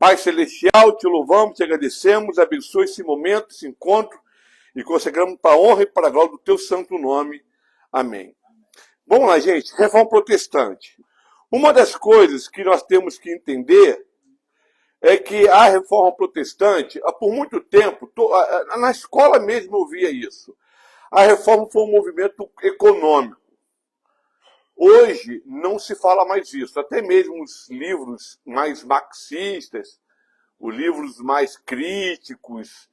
Pai Celestial, te louvamos, te agradecemos, abençoe esse momento, esse encontro, e consagramos para a honra e para a glória do teu santo nome. Amém. Vamos lá, gente. Reforma protestante. Uma das coisas que nós temos que entender é que a reforma protestante, por muito tempo, na escola mesmo eu via isso. A reforma foi um movimento econômico. Hoje não se fala mais isso. Até mesmo os livros mais marxistas, os livros mais críticos,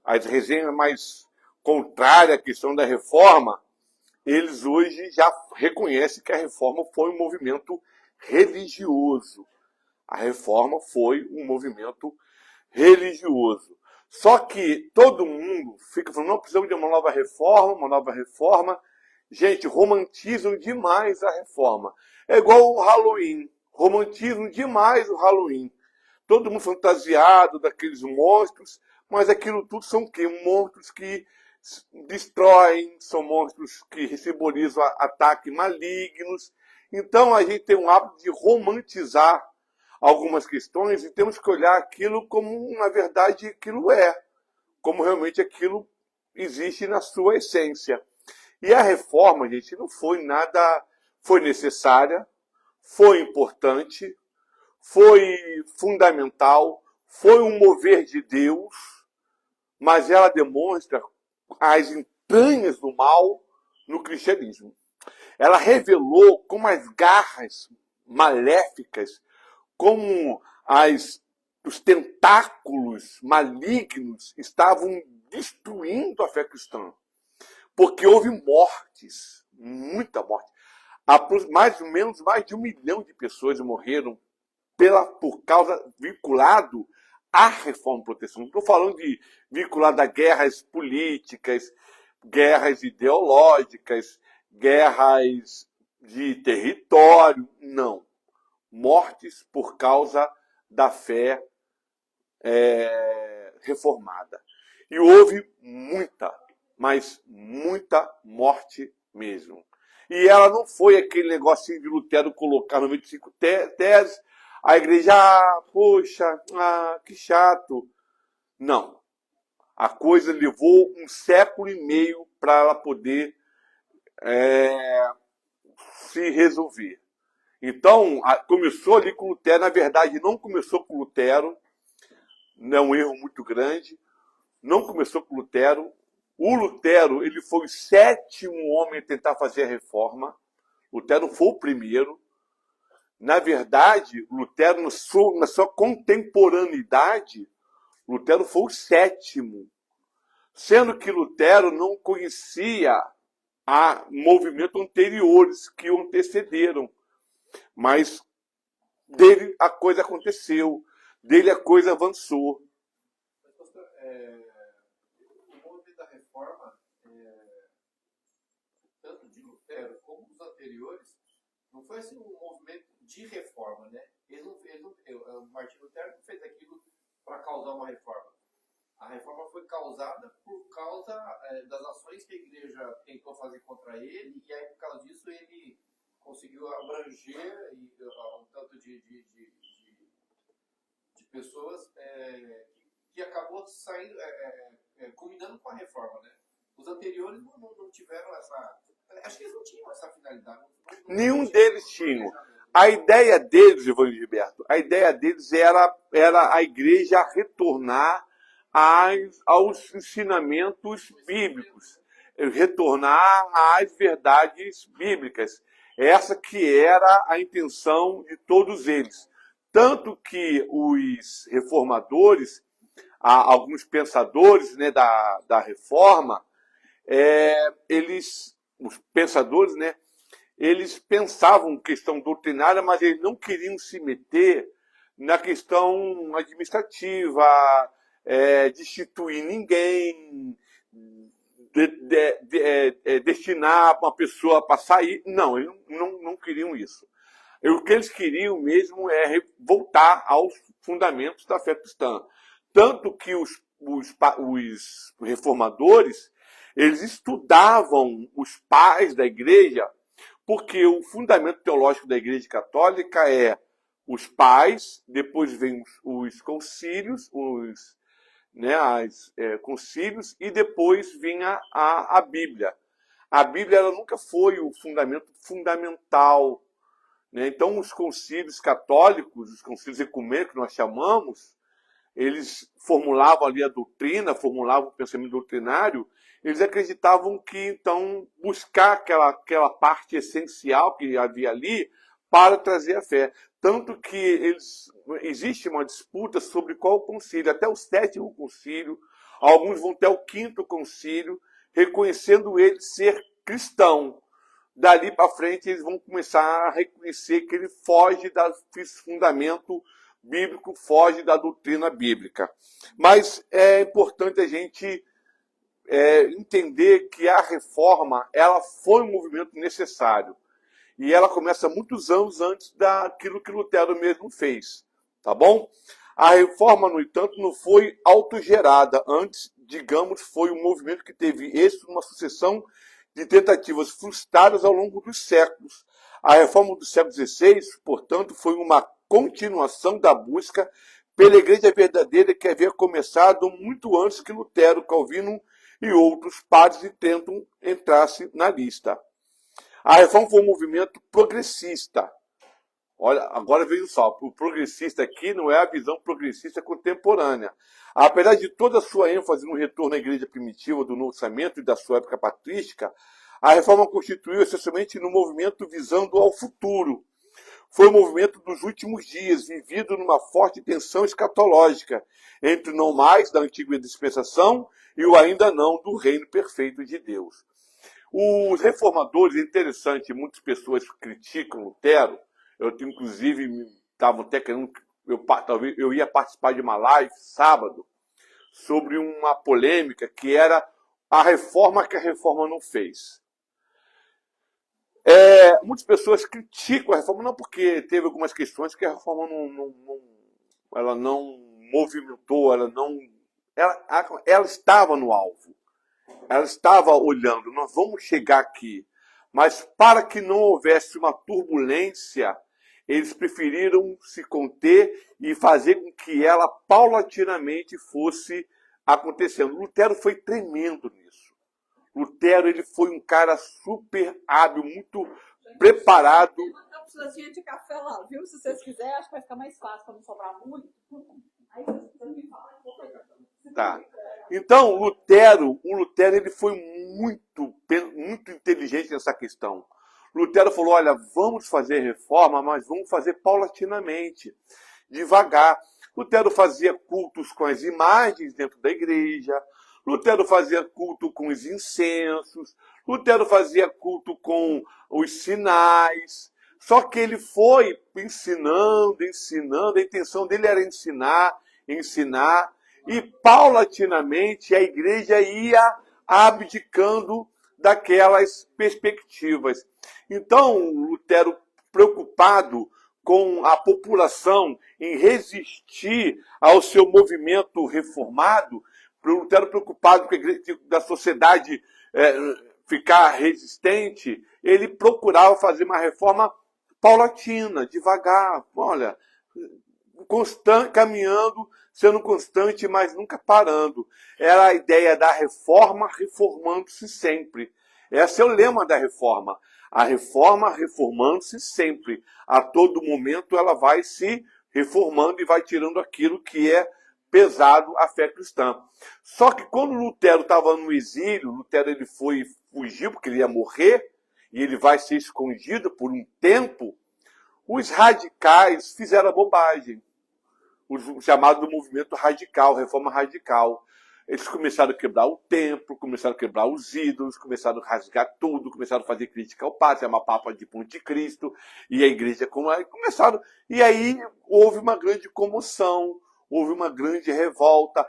as resenhas mais contrárias à questão da reforma, eles hoje já reconhecem que a reforma foi um movimento religioso. A reforma foi um movimento religioso. Só que todo mundo fica falando, não, precisamos de uma nova reforma, uma nova reforma. Gente, romantizam demais a reforma. É igual o Halloween. Romantizam demais o Halloween. Todo mundo fantasiado daqueles monstros, mas aquilo tudo são o quê? Monstros que destroem, são monstros que simbolizam ataques malignos. Então a gente tem um hábito de romantizar algumas questões e temos que olhar aquilo como, na verdade, aquilo é. Como realmente aquilo existe na sua essência. E a reforma, gente, não foi nada... Foi necessária, foi importante, foi fundamental, foi um mover de Deus, mas ela demonstra as entranhas do mal no cristianismo. Ela revelou como as garras maléficas, como os tentáculos malignos estavam destruindo a fé cristã. Porque houve mortes, muita morte. Mais ou menos mais de 1 milhão de pessoas morreram por causa vinculado à reforma protestante. Não estou falando de vinculado a guerras políticas, guerras ideológicas, guerras de território, não. Mortes por causa da fé reformada. E houve muita, mas muita morte mesmo. E ela não foi aquele negocinho de Lutero colocar no 25 teses, a igreja, poxa, que chato. Não. A coisa levou 1,5 séculos para ela poder se resolver. Então, começou ali com Lutero. Na verdade, não começou com Lutero. É um erro muito grande. Não começou com Lutero. O Lutero, ele foi o 7º homem a tentar fazer a reforma. Lutero foi o primeiro. Na verdade, Lutero, na sua contemporaneidade, Lutero foi o 7º. Sendo que Lutero não conhecia movimentos anteriores que o antecederam. Mas dele a coisa aconteceu. Dele a coisa avançou. O movimento da reforma, tanto de Lutero como dos anteriores, não foi assim um movimento de reforma, né? O Martinho Lutero não fez aquilo para causar uma reforma. A reforma foi causada por causa das ações que a igreja tentou fazer contra ele, e aí por causa disso ele conseguiu abranger um tanto de pessoas que acabou saindo, culminando com a reforma, né? Os anteriores não tiveram essa... Acho que eles não tinham essa finalidade. Nenhum deles tinha. A ideia deles, Ivan Gilberto, a ideia deles era a igreja retornar aos ensinamentos bíblicos, retornar às verdades bíblicas. Essa que era a intenção de todos eles. Tanto que os reformadores, alguns pensadores, né, da reforma, os pensadores, né, eles pensavam questão doutrinária, mas eles não queriam se meter na questão administrativa, destituir ninguém, destinar uma pessoa para sair. Não, eles não queriam isso. O que eles queriam mesmo é voltar aos fundamentos da fé cristã. Tanto que os reformadores, eles estudavam os pais da igreja, porque o fundamento teológico da igreja católica é os pais, depois vem os concílios, concílios, e depois vinha a Bíblia. A Bíblia ela nunca foi o fundamento fundamental, né? Então, os concílios católicos, os concílios ecumênicos que nós chamamos, eles formulavam ali a doutrina, formulavam o pensamento doutrinário, eles acreditavam que, então, buscar aquela parte essencial que havia ali para trazer a fé. Tanto que existe uma disputa sobre qual concílio, até o 7º concílio, alguns vão até o 5º concílio, reconhecendo ele ser cristão. Dali para frente, eles vão começar a reconhecer que ele foge do fundamento bíblico, foge da doutrina bíblica. Mas é importante a gente entender que a reforma ela foi um movimento necessário. E ela começa muitos anos antes daquilo que Lutero mesmo fez. Tá bom? A reforma, no entanto, não foi autogerada. Antes, digamos, foi um movimento que teve êxito numa sucessão de tentativas frustradas ao longo dos séculos. A reforma do século XVI, portanto, foi uma continuação da busca pela igreja verdadeira que havia começado muito antes que Lutero, Calvino e outros padres e tentam entrasse na lista. A reforma foi um movimento progressista. Olha, agora veio só, o progressista aqui não é a visão progressista contemporânea. Apesar de toda a sua ênfase no retorno à igreja primitiva do Novo Testamento e da sua época patrística, a reforma constituiu essencialmente no movimento visando ao futuro. Foi o movimento dos últimos dias, vivido numa forte tensão escatológica entre o não mais da antiga dispensação e o ainda não do reino perfeito de Deus. Os reformadores, é interessante, muitas pessoas criticam Lutero. Eu, inclusive, estava até querendo, eu ia participar de uma live sábado sobre uma polêmica que era a reforma que a reforma não fez. Muitas pessoas criticam a reforma, não porque teve algumas questões que a reforma ela não movimentou, ela estava no alvo. Ela estava olhando, nós vamos chegar aqui. Mas para que não houvesse uma turbulência, eles preferiram se conter e fazer com que ela paulatinamente fosse acontecendo. Lutero foi tremendo nisso. Lutero ele foi um cara super hábil, muito preparado. Tem uma cápsulazinha de café lá, viu? Se vocês quiserem, acho que vai ficar mais fácil para não sobrar muito. Aí vocês me falam um pouco aí. Tá. Então, o Lutero ele foi muito inteligente nessa questão. Lutero falou, olha, vamos fazer reforma, mas vamos fazer paulatinamente, devagar. Lutero fazia cultos com as imagens dentro da igreja, Lutero fazia culto com os incensos, Lutero fazia culto com os sinais, só que ele foi ensinando, a intenção dele era ensinar, e paulatinamente a igreja ia abdicando daquelas perspectivas. Então, Lutero, preocupado com a população em resistir ao seu movimento reformado, Lutero preocupado com a igreja, da sociedade ficar resistente, ele procurava fazer uma reforma paulatina, devagar, olha, caminhando, sendo constante, mas nunca parando. Era a ideia da reforma reformando-se sempre. Esse é o lema da reforma. A reforma reformando-se sempre. A todo momento ela vai se reformando e vai tirando aquilo que é pesado à fé cristã. Só que quando Lutero estava no exílio, Lutero ele fugiu porque ele ia morrer, e ele vai ser escondido por um tempo, os radicais fizeram a bobagem. O chamado movimento radical, reforma radical. Eles começaram a quebrar o templo, começaram a quebrar os ídolos, começaram a rasgar tudo, começaram a fazer crítica ao Papa, chamar Papa de Ponte de Cristo, e a igreja começaram. E aí houve uma grande comoção, houve uma grande revolta,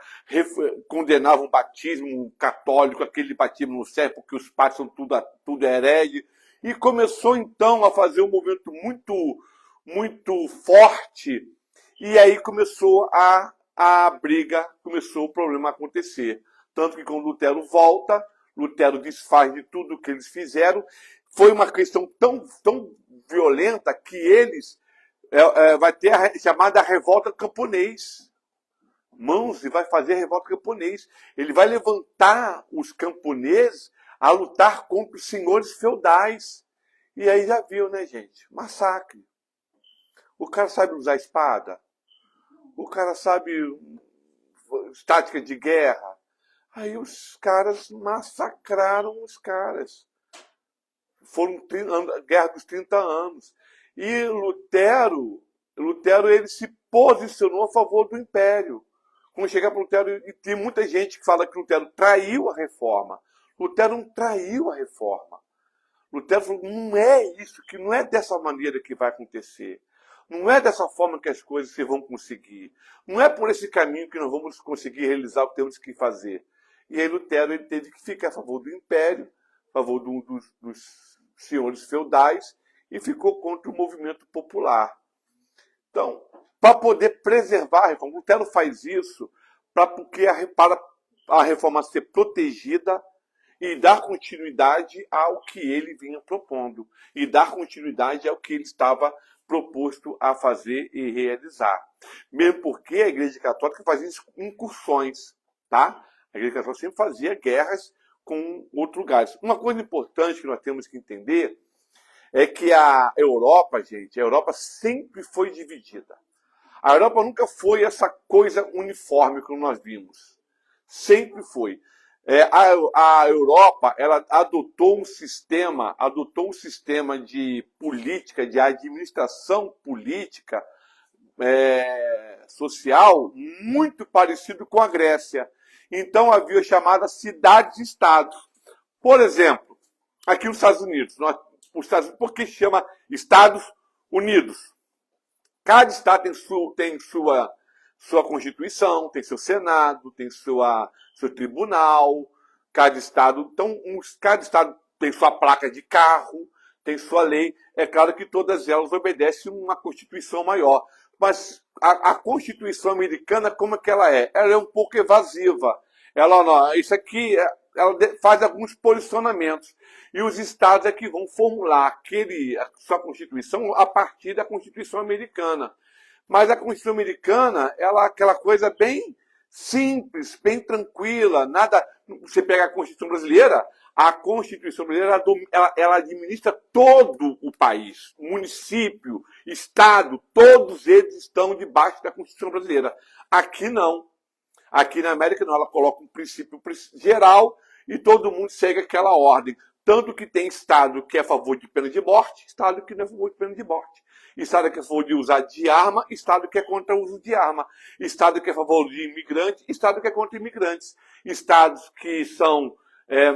condenavam o batismo católico, aquele batismo no céu, porque os padres são tudo herege, e começou então a fazer um movimento muito forte. E aí começou a briga, começou o problema a acontecer. Tanto que quando Lutero volta, Lutero desfaz de tudo que eles fizeram. Foi uma questão tão violenta que eles vai ter a chamada revolta camponês. Manzi vai fazer a revolta camponês. Ele vai levantar os camponeses a lutar contra os senhores feudais. E aí já viu, né, gente? Massacre. O cara sabe usar espada. O cara sabe tática de guerra. Aí os caras massacraram os caras. Foram guerra dos 30 anos. E Lutero ele se posicionou a favor do Império. Quando chegar para Lutero, e tem muita gente que fala que Lutero traiu a reforma. Lutero não traiu a reforma. Lutero falou, não é isso, que não é dessa maneira que vai acontecer. Não é dessa forma que as coisas se vão conseguir. Não é por esse caminho que nós vamos conseguir realizar o que temos que fazer. E aí Lutero ele teve que ficar a favor do Império, a favor dos senhores feudais, e ficou contra o movimento popular. Então, para poder preservar a reforma, Lutero faz isso para a reforma ser protegida e dar continuidade ao que ele vinha propondo, e dar continuidade ao que ele estava proposto a fazer e realizar. Mesmo porque a Igreja Católica fazia incursões, tá? A Igreja Católica sempre fazia guerras com outros lugares. Uma coisa importante que nós temos que entender é que a Europa, gente, a Europa sempre foi dividida. A Europa nunca foi essa coisa uniforme como nós vimos. Sempre foi. A Europa, ela adotou um sistema de política, de administração política, social, muito parecido com a Grécia. Então havia chamadas cidades-estados. Por exemplo, aqui nos Estados Unidos, por que chama Estados Unidos? Cada estado tem sua Constituição, tem seu Senado, tem seu tribunal. Cada estado tem sua placa de carro, tem sua lei. É claro que todas elas obedecem uma Constituição maior. Mas a Constituição americana, como é que ela é? Ela é um pouco evasiva. Isso aqui, ela faz alguns posicionamentos. E os estados é que vão formular a sua Constituição a partir da Constituição americana. Mas a Constituição americana, ela é aquela coisa bem simples, bem tranquila. Nada. Você pega a Constituição brasileira ela administra todo o país, município, estado, todos eles estão debaixo da Constituição brasileira. Aqui não. Aqui na América não, ela coloca um princípio geral e todo mundo segue aquela ordem. Tanto que tem estado que é a favor de pena de morte, estado que não é a favor de pena de morte. Estado que é a favor de usar de arma, estado que é contra o uso de arma. Estado que é a favor de imigrantes, estado que é contra imigrantes. Estados que são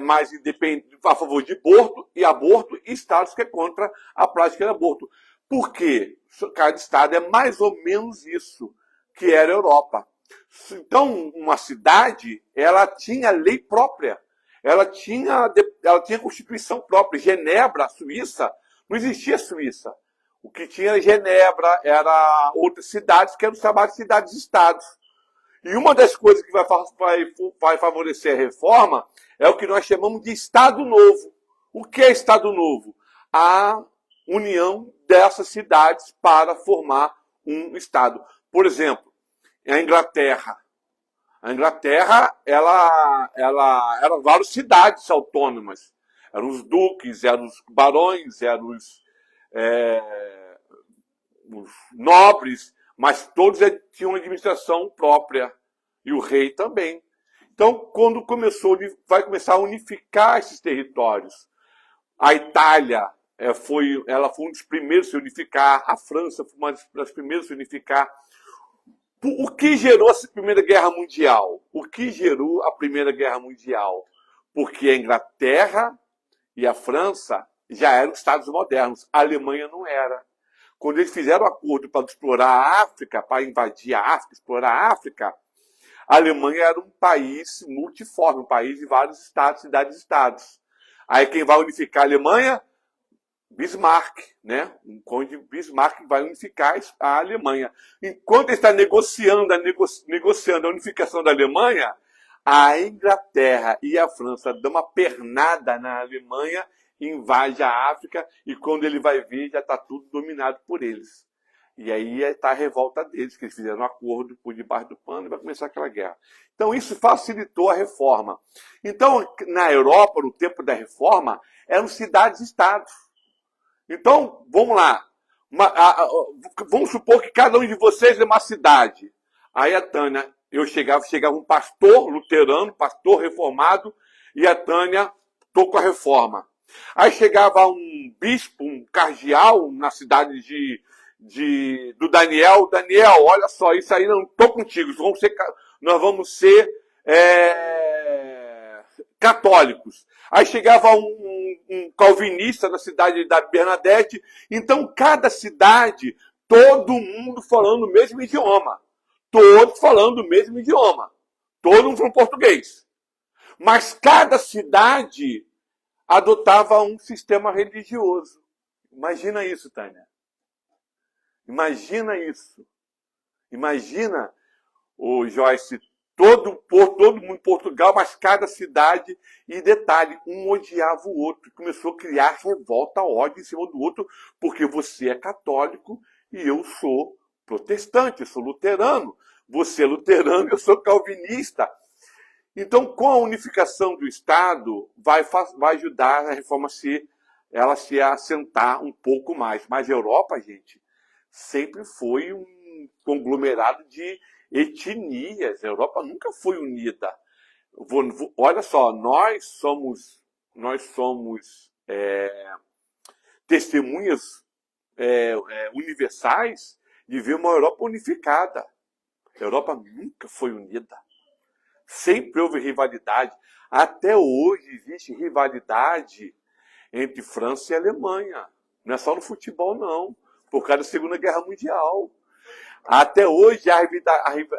mais independentes, a favor de aborto, e estados que é contra a prática de aborto. Por quê? Cada estado é mais ou menos isso que era a Europa. Então, uma cidade, ela tinha lei própria. Ela tinha Constituição própria. Genebra, a Suíça, não existia Suíça. O que tinha era Genebra, era outras cidades que eram chamadas de cidades-estados. E uma das coisas que vai favorecer a reforma é o que nós chamamos de Estado Novo. O que é Estado Novo? A união dessas cidades para formar um Estado. Por exemplo, a Inglaterra. A Inglaterra, ela eram várias cidades autônomas. Eram os duques, eram os barões, eram os nobres, mas todos tinham uma administração própria. E o rei também. Então, quando vai começar a unificar esses territórios. A Itália foi um dos primeiros a se unificar. A França foi uma das primeiras a se unificar. O que gerou essa Primeira Guerra Mundial? O que gerou a Primeira Guerra Mundial? Porque a Inglaterra e a França já eram estados modernos. A Alemanha não era. Quando eles fizeram o acordo para explorar a África, para invadir a África, explorar a África, a Alemanha era um país multiforme, um país de vários estados, cidades-estados. Aí quem vai unificar a Alemanha? Bismarck, né? O conde Bismarck vai unificar a Alemanha. Enquanto ele está negociando a unificação da Alemanha, a Inglaterra e a França dão uma pernada na Alemanha, invade a África, e quando ele vai ver, já está tudo dominado por eles. E aí está a revolta deles, que eles fizeram um acordo por debaixo do pano e vai começar aquela guerra. Então isso facilitou a reforma. Então, na Europa, no tempo da reforma, eram cidades-estados. Então, vamos lá. Vamos supor que cada um de vocês é uma cidade. Aí a Tânia, chegava um pastor luterano, pastor reformado, e a Tânia estou com a reforma. Aí chegava um bispo, um cardeal, na cidade do Daniel, olha só, isso aí não estou contigo, nós vamos ser católicos. Aí chegava um calvinista na cidade da Bernadette, então cada cidade, todo mundo falando o mesmo idioma, todos falando o mesmo idioma, todo mundo falando português, mas cada cidade adotava um sistema religioso. Imagina isso, Tânia. Imagina isso. Imagina, Joyce, todo mundo em Portugal, mas cada cidade, e detalhe, um odiava o outro. Começou a criar revolta, ódio em cima do outro, porque você é católico e eu sou protestante, eu sou luterano. Você é luterano, eu sou calvinista. Então, com a unificação do Estado, vai ajudar a reforma se assentar um pouco mais. Mas a Europa, gente, sempre foi um conglomerado de etnias. A Europa nunca foi unida. Olha só, nós somos testemunhas universais de ver uma Europa unificada. A Europa nunca foi unida. Sempre houve rivalidade. Até hoje existe rivalidade entre França e Alemanha. Não é só no futebol, não. Por causa da Segunda Guerra Mundial. Até hoje há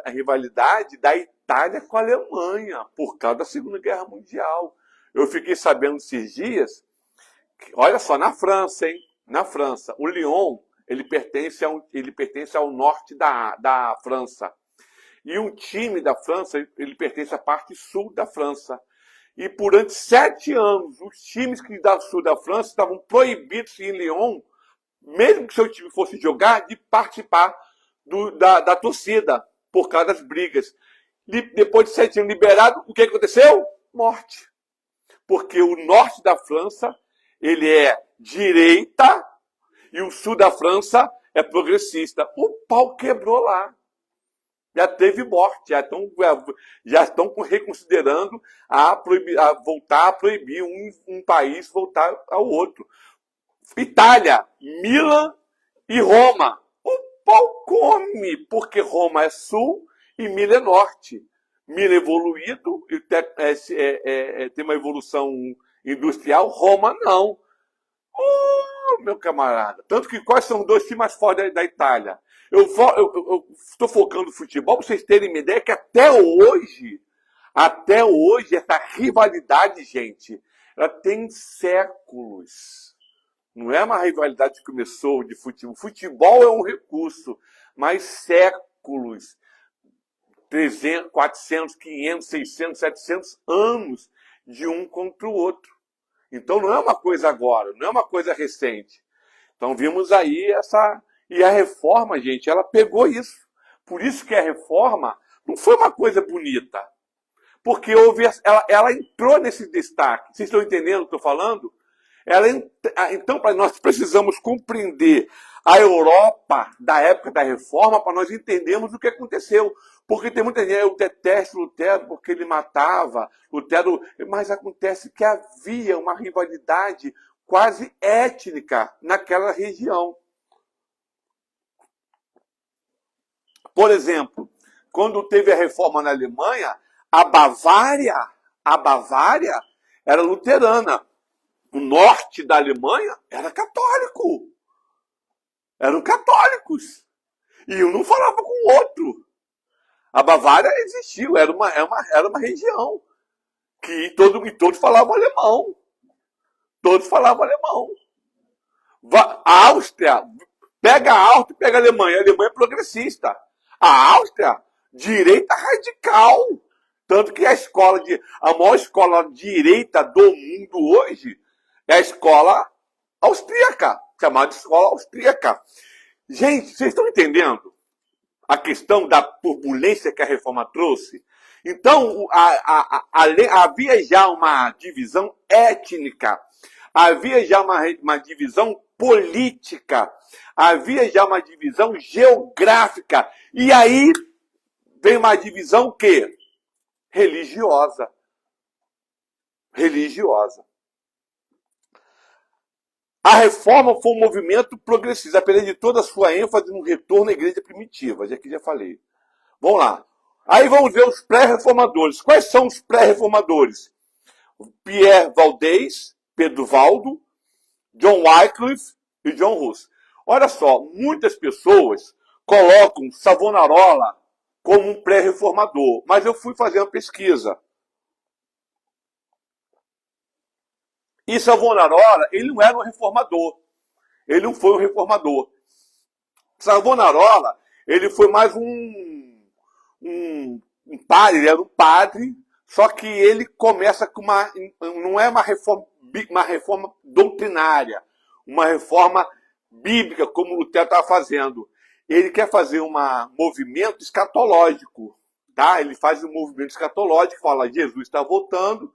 a rivalidade da Itália com a Alemanha, por causa da Segunda Guerra Mundial. Eu fiquei sabendo esses dias, olha só, na França, hein? Na França, o Lyon, ele pertence ao norte da França. E um time da França, ele pertence à parte sul da França. E durante 7 anos, os times que da sul da França estavam proibidos em Lyon, mesmo que seu time fosse jogar, de participar da torcida, por causa das brigas. Depois de 7 anos liberado, o que aconteceu? Morte. Porque o norte da França, ele é direita, e o sul da França é progressista. O pau quebrou lá. Já teve morte, já estão reconsiderando voltar a proibir um país voltar ao outro. Itália, Milan e Roma. O pau come, porque Roma é sul e Milan é norte. Milan é evoluído, tem uma evolução industrial, Roma não. Meu camarada. Tanto que quais são os 2 times mais fortes da Itália? Eu estou focando no futebol para vocês terem uma ideia que até hoje, essa rivalidade, gente, ela tem séculos. Não é uma rivalidade que começou de futebol. Futebol é um recurso, mas séculos. 300, 400, 500, 600, 700 anos de um contra o outro. Então não é uma coisa agora, não é uma coisa recente. Então vimos aí E a reforma, gente, ela pegou isso. Por isso que a reforma não foi uma coisa bonita. Porque ela entrou nesse destaque. Vocês estão entendendo o que eu estou falando? Então, nós precisamos compreender a Europa da época da reforma para nós entendermos o que aconteceu. Porque tem muita gente, eu detesto Lutero porque ele matava, mas acontece que havia uma rivalidade quase étnica naquela região. Por exemplo, quando teve a reforma na Alemanha, a Bavária era luterana. O norte da Alemanha era católico. Eram católicos. E um não falava com o outro. A Bavária existiu, era uma região que todos falavam alemão. Todos falavam alemão. A Áustria, pega a Áustria e pega a Alemanha. A Alemanha é progressista. A Áustria, direita radical. Tanto que a maior escola direita do mundo hoje é a escola austríaca, chamada escola austríaca. Gente, vocês estão entendendo a questão da turbulência que a reforma trouxe? Então, havia já uma divisão étnica, havia já uma divisão política, havia já uma divisão geográfica, e aí vem uma divisão que? Religiosa. Religiosa. A reforma foi um movimento progressista, apesar de toda a sua ênfase no retorno à igreja primitiva, já que já falei. Vamos lá. Aí vamos ver os pré-reformadores. Quais são os pré-reformadores? Pierre Valdez, Pedro Valdo, John Wycliffe e John Hus. Olha só, muitas pessoas colocam Savonarola como um pré-reformador, mas eu fui fazer uma pesquisa. E Savonarola, ele não era um reformador. Ele não foi um reformador. Savonarola, ele foi mais um padre, ele era um padre, só que ele começa com não é uma reforma doutrinária, uma reforma bíblica, como Lutero estava fazendo. Ele quer fazer um movimento escatológico, tá? Ele faz um movimento escatológico, fala, Jesus está voltando,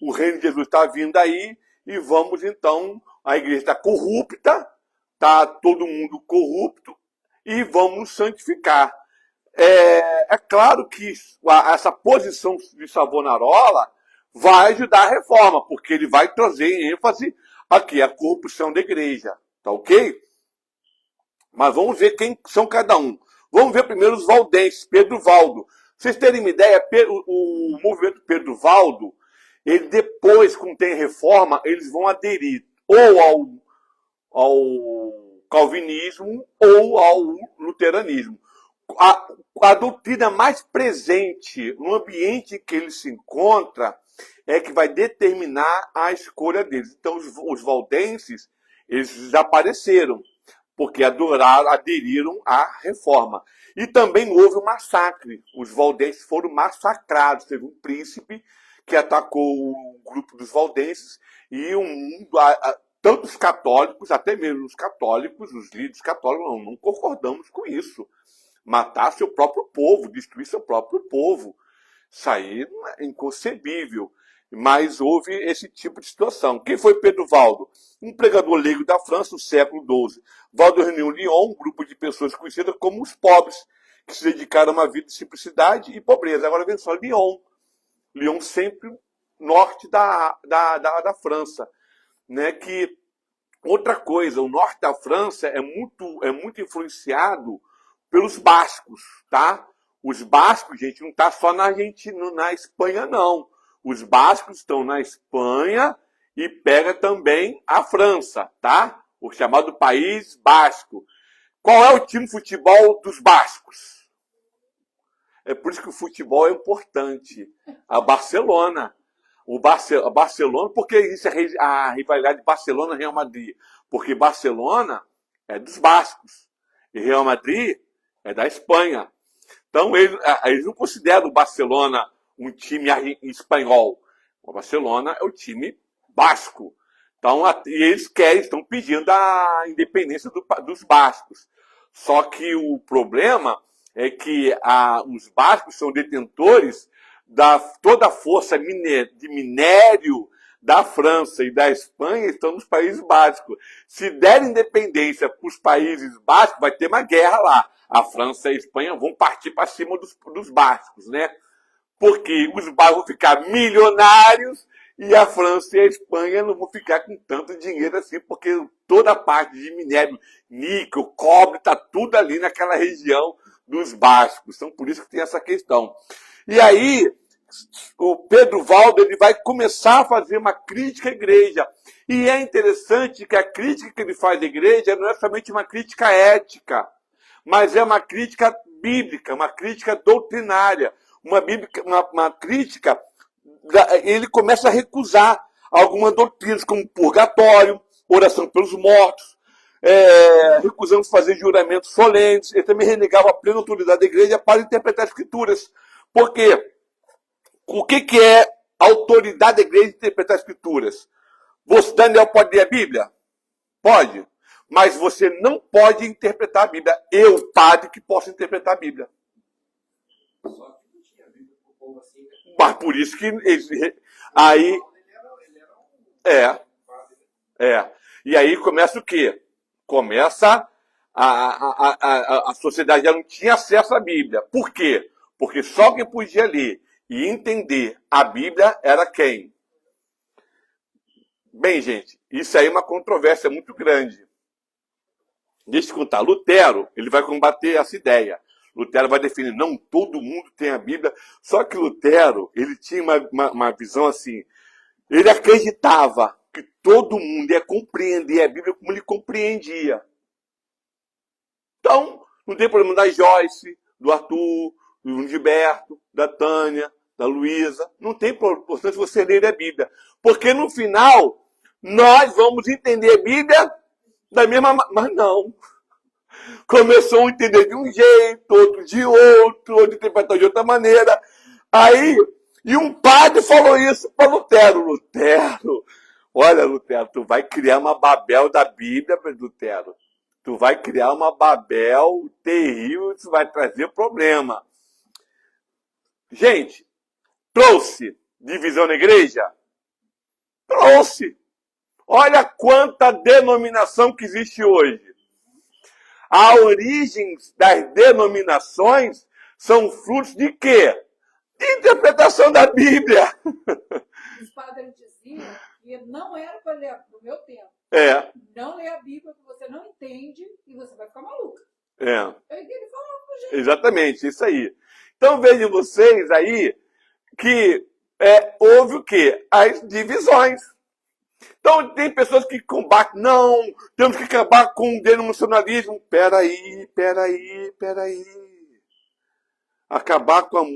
o reino de Jesus está vindo aí, e vamos então, a igreja está corrupta, está todo mundo corrupto, e vamos santificar. É claro que essa posição de Savonarola vai ajudar a reforma, porque ele vai trazer ênfase aqui, a corrupção da igreja, tá ok? Mas vamos ver quem são cada um. Vamos ver primeiro os valdenses, Pedro Valdo. Pra vocês terem uma ideia, o movimento Pedro Valdo, ele depois, quando tem reforma, eles vão aderir ou ao calvinismo ou ao luteranismo. A doutrina mais presente no ambiente em que ele se encontra é que vai determinar a escolha deles. Então, os valdenses, eles desapareceram, porque aderiram à reforma. E também houve um massacre. Os valdenses foram massacrados. Teve um príncipe que atacou o grupo dos valdenses e tanto os católicos, até mesmo os católicos, os líderes católicos, não concordamos com isso. Matar seu próprio povo, destruir seu próprio povo. Isso aí é inconcebível. Mas houve esse tipo de situação. Quem foi Pedro Valdo? Um pregador leigo da França do século XII. Valdo reuniu em Lyon um grupo de pessoas conhecidas como os pobres, que se dedicaram a uma vida de simplicidade e pobreza. Agora vem só Lyon. Lyon sempre norte da França. Né? Que, outra coisa, o norte da França é muito influenciado pelos bascos, tá? Os bascos, gente, não está só na Argentina, na Espanha, não. Os bascos estão na Espanha e pega também a França, tá? O chamado País Basco. Qual é o time de futebol dos bascos? É por isso que o futebol é importante. A Barcelona. A Barcelona, porque existe a rivalidade de Barcelona e Real Madrid. Porque Barcelona é dos bascos. E Real Madrid é da Espanha. Então, eles não consideram o Barcelona um time espanhol. O Barcelona é o time basco. Então, eles estão pedindo a independência dos bascos. Só que o problema é que os bascos são detentores da toda a força de minério da França e da Espanha, estão nos Países Bascos. Se der independência para os Países Bascos, vai ter uma guerra lá. A França e a Espanha vão partir para cima dos bascos, né? Porque os bascos vão ficar milionários e a França e a Espanha não vão ficar com tanto dinheiro assim, porque toda a parte de minério, níquel, cobre, está tudo ali naquela região dos bascos. Então, por isso que tem essa questão. E aí, o Pedro Valdo ele vai começar a fazer uma crítica à igreja. E é interessante que a crítica que ele faz à igreja não é somente uma crítica ética, mas é uma crítica bíblica, uma crítica doutrinária, uma crítica. Ele começa a recusar algumas doutrinas, como purgatório, oração pelos mortos, recusando fazer juramentos solenes. Ele também renegava a plena autoridade da igreja para interpretar as escrituras. Por quê? O que é a autoridade da igreja de interpretar as escrituras? Daniel pode ler a Bíblia? Pode. Mas você não pode interpretar a Bíblia. Eu, padre, que posso interpretar a Bíblia. Só que não tinha Bíblia pro povo assim, né? Mas por isso que aí Ele era um padre, né? E aí começa o quê? Começa a sociedade já não tinha acesso à Bíblia. Por quê? Porque só quem podia ler e entender a Bíblia era quem? Bem, gente, isso aí é uma controvérsia muito grande. Deixa eu te contar. Lutero, ele vai combater essa ideia. Lutero vai definir, não, todo mundo tem a Bíblia. Só que Lutero, ele tinha uma visão assim. Ele acreditava que todo mundo ia compreender a Bíblia como ele compreendia. Então, não tem problema da Joyce, do Arthur, do Gilberto, da Tânia, da Luísa. Não tem importância você ler a Bíblia. Porque no final, nós vamos entender a Bíblia da mesma maneira. Mas não. Começou a entender de um jeito, outro de outro interpretou de outra maneira. Aí, e um padre falou isso para Lutero. Lutero, olha, Lutero, tu vai criar uma Babel da Bíblia, Lutero. Tu vai criar uma Babel terrível, isso vai trazer problema. Gente, trouxe divisão na igreja? Trouxe. Olha quanta denominação que existe hoje. A origem das denominações são frutos de quê? De interpretação da Bíblia. Os padres diziam que não era para ler no meu tempo. Não lê a Bíblia que você não entende e você vai ficar maluca. É o que ele falou pro gente. Exatamente, isso aí. Então vejam vocês aí que houve o quê? As divisões. Então tem pessoas que combatem, não, temos que acabar com o denominacionalismo. Peraí. Acabar com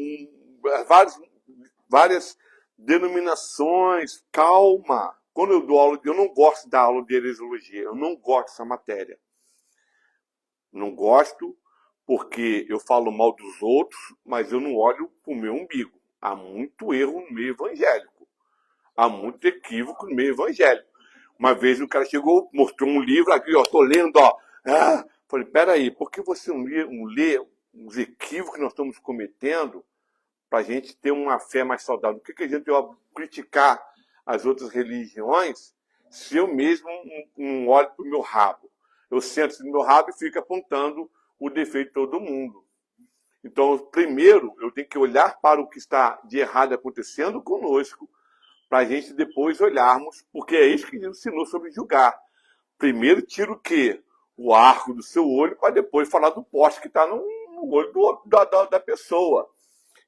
várias denominações, calma. Quando eu dou aula, eu não gosto da aula de heresiologia, eu não gosto dessa matéria. Não gosto porque eu falo mal dos outros, mas eu não olho para o meu umbigo. Há muito erro no meio evangélico. Há muito equívoco no meio evangélico. Uma vez o cara chegou, mostrou um livro aqui, ó, estou lendo, ó. Falei, peraí, por que você não lê os equívocos que nós estamos cometendo para a gente ter uma fé mais saudável? Por que a gente vai criticar as outras religiões se eu mesmo não olho para o meu rabo? Eu sento no meu rabo e fico apontando o defeito de todo mundo. Então, primeiro, eu tenho que olhar para o que está de errado acontecendo conosco, para a gente depois olharmos, porque é isso que Jesus ensinou sobre julgar. Primeiro tira o quê? O arco do seu olho, para depois falar do poste que está no olho da pessoa.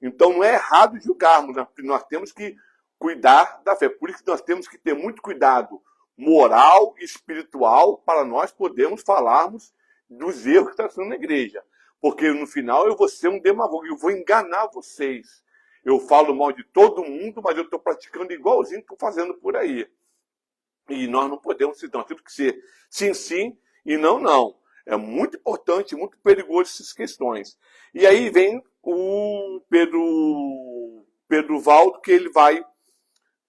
Então não é errado julgarmos, nós temos que cuidar da fé. Por isso que nós temos que ter muito cuidado moral e espiritual para nós podermos falarmos dos erros que estão sendo na igreja. Porque no final eu vou ser um demagogo, eu vou enganar vocês. Eu falo mal de todo mundo, mas eu estou praticando igualzinho que estou fazendo por aí. E nós não podemos ser, nós temos que ser sim e não. É muito importante, muito perigoso essas questões. E aí vem o Pedro Valdo, que ele vai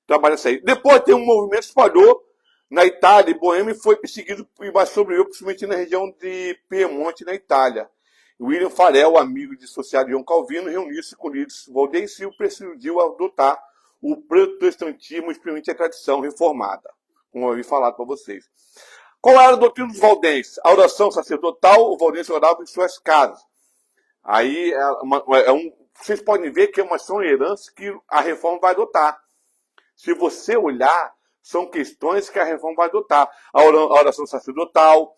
trabalhar isso aí. Depois tem um movimento que espalhou na Itália, e Boêmia foi perseguido e mais sobreviveu, principalmente na região de Piemonte, na Itália. William Farel, amigo dissociado de João Calvino, reuniu-se com líderes Valdense e decidiu adotar o protestantismo, experimente a tradição reformada, como eu havia falado para vocês. Qual era a doutrina dos valdenses? A oração sacerdotal, o valdense orava em suas casas. Aí vocês podem ver que são heranças que a reforma vai adotar. Se você olhar, são questões que a reforma vai adotar. A oração sacerdotal,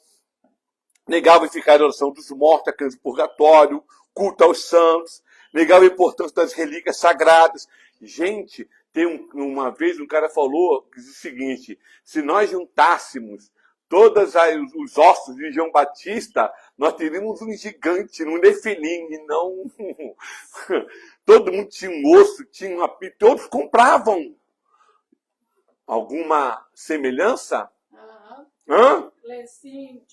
negava a eficácia da oração dos mortos, a crença do purgatório, culto aos santos, negava a importância das relíquias sagradas. Gente, uma vez um cara falou que diz o seguinte: se nós juntássemos todos os ossos de João Batista, nós teríamos um gigante, um nefilim, e não... Todo mundo tinha um osso, tinha uma pita, todos compravam. Alguma semelhança? Lencinho,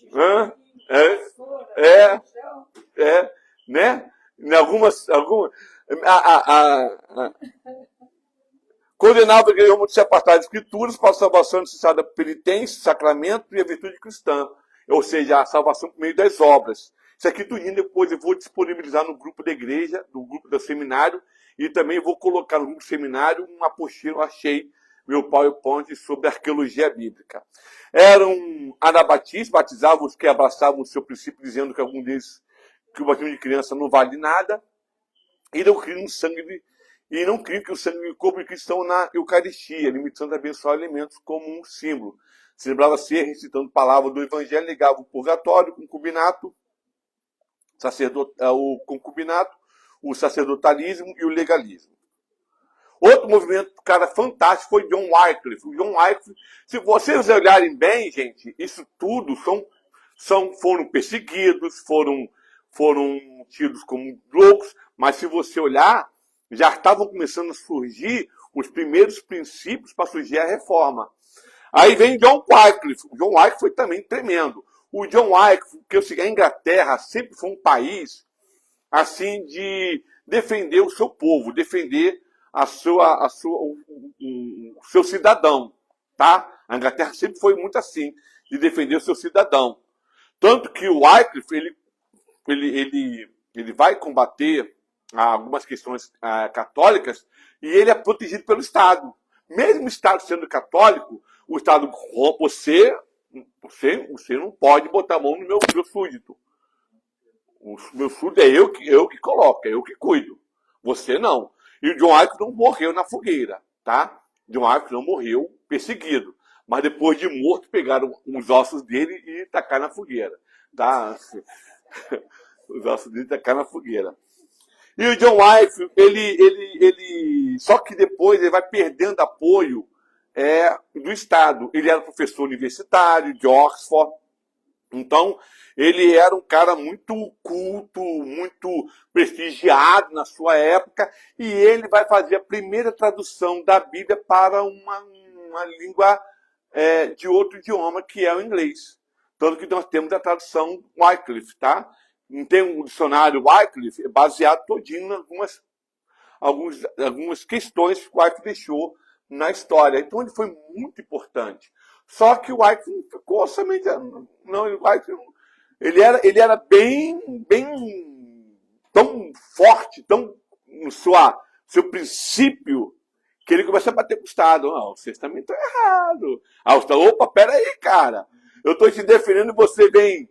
né? Em algumas condenava a igreja a se apartar das escrituras para a salvação necessária da penitência, sacramento e a virtude cristã. ou seja, a salvação por meio das obras. Isso aqui tudinho depois eu vou disponibilizar no grupo da igreja, no grupo do seminário, e também vou colocar no grupo do seminário uma apostila, eu achei meu PowerPoint sobre arqueologia bíblica. Eram anabatistas, batizavam os que abraçavam o seu princípio, dizendo que algum deles, que o batismo de criança não vale nada, e não criam sangue, e não criam que o sangue e o corpo de Cristo estão na Eucaristia, limitando a abençoar alimentos como um símbolo. Celebrava ser recitando palavras do Evangelho, ligava o purgatório, o concubinato, o concubinato, o sacerdotalismo e o legalismo. Outro movimento, cara, fantástico foi John Wycliffe. O John Wycliffe, se vocês olharem bem, gente, isso tudo foram perseguidos, foram tidos como loucos, mas se você olhar, já estavam começando a surgir os primeiros princípios para surgir a reforma. Aí vem John Wycliffe. O John Wycliffe foi também tremendo. O John Wycliffe, que eu sei, a Inglaterra sempre foi um país assim de defender o seu povo, defender o seu cidadão, tá? A Inglaterra sempre foi muito assim, de defender o seu cidadão. Tanto que o Wycliffe, ele vai combater algumas questões católicas e ele é protegido pelo Estado. Mesmo o Estado sendo católico, o Estado, você não pode botar a mão no meu súdito. O meu súdito é eu que coloco, é eu que cuido. Você não. E o John Wycliffe não morreu na fogueira, tá? John Wycliffe não morreu perseguido. Mas depois de morto, pegaram os ossos dele e tacaram na fogueira, tá? Os ossos dele tacaram na fogueira. E o John Wycliffe, ele só que depois ele vai perdendo apoio do Estado. Ele era professor universitário de Oxford. Então, ele era um cara muito culto, muito prestigiado na sua época, e ele vai fazer a primeira tradução da Bíblia para uma língua de outro idioma, que é o inglês. Tanto que nós temos a tradução Wycliffe, tá? Tem um dicionário Wycliffe baseado todinho em algumas questões que o Wycliffe deixou na história. Então, ele foi muito importante. Só que o Wycliffe não ficou somente... Não, o Wycliffe, ele era bem tão forte, tão no seu princípio, que ele começa a bater com o Estado. Não, vocês também estão errados. O Estado, opa, peraí, cara. Eu estou te defendendo e você vem